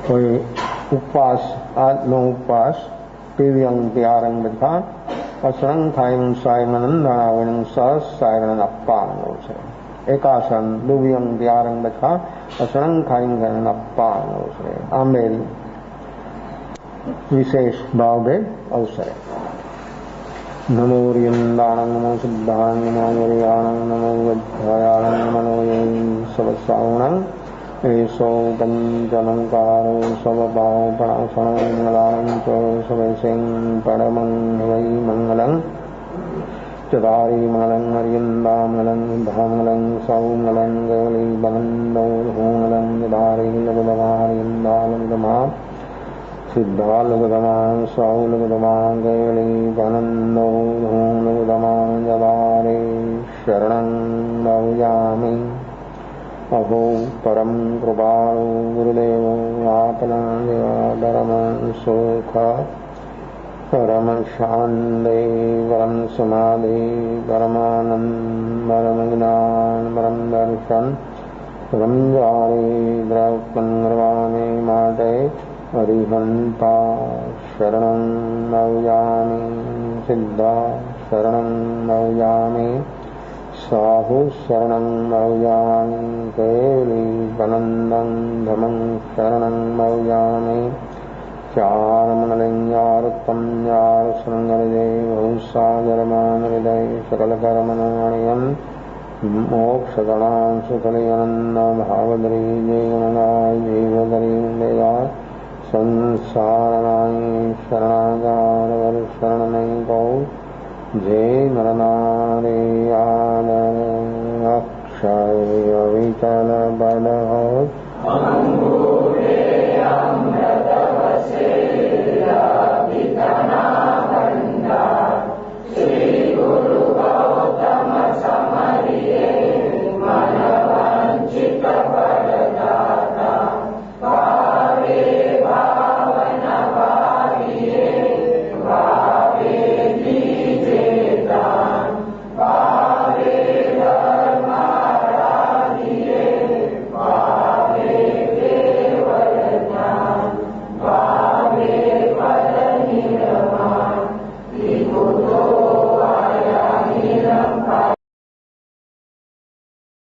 कोई उपवास आत्म उपवास टीव्यं प्यारं बधान असरं खायं सायमनंदनावनं सायरन अप्पानोसे एकासन दुव्यं प्यारं बधान असरं खायं गणन अप्पानोसे आमेल विशेष भावभेद अवसर नमो रियंदानं नमो सिद्धानं नमो वरियानं नमो वज्रायानं नमो यें सबसावनं एसो पंचलंकारो सबभाव पराशणं मंगलानं च सबैसें परमं वै मंगलं चदारी मंगलं हरियंदामंगलं सिद्धामंगलं सौमंगलं गौली बलन्दो धूमंगलं चदारी लगदमारियंदालगदमा सिद्धालगदमां सौलगदमां गौली बलन्दो धूमलगदमां चदारी शरणं नव्यामि अहो परम कृपाणु गुरुदेव आपनादरम सुख परम शांति परम समाधि परमानंद परम ज्ञान परम दर्शन परम द्रव्यवाने माटे हरिहंता शरणं नव्यामि सिद्धा शरणं नव्यामि साहु शरणं नव्यामि केवली बनन्दं धमं शरणं नव्यामि चारमणलिं यारुत्तम यार शृंगरजय बहुसागरमान हृदय सकलकर्मणमणियं मोक्षगणां सुखलयनन्द भावद्री जयगणनाय जीवदरी दया संसारनाय शरणागार शरणमय गौ जय नरनारायण अक्षय विचल बल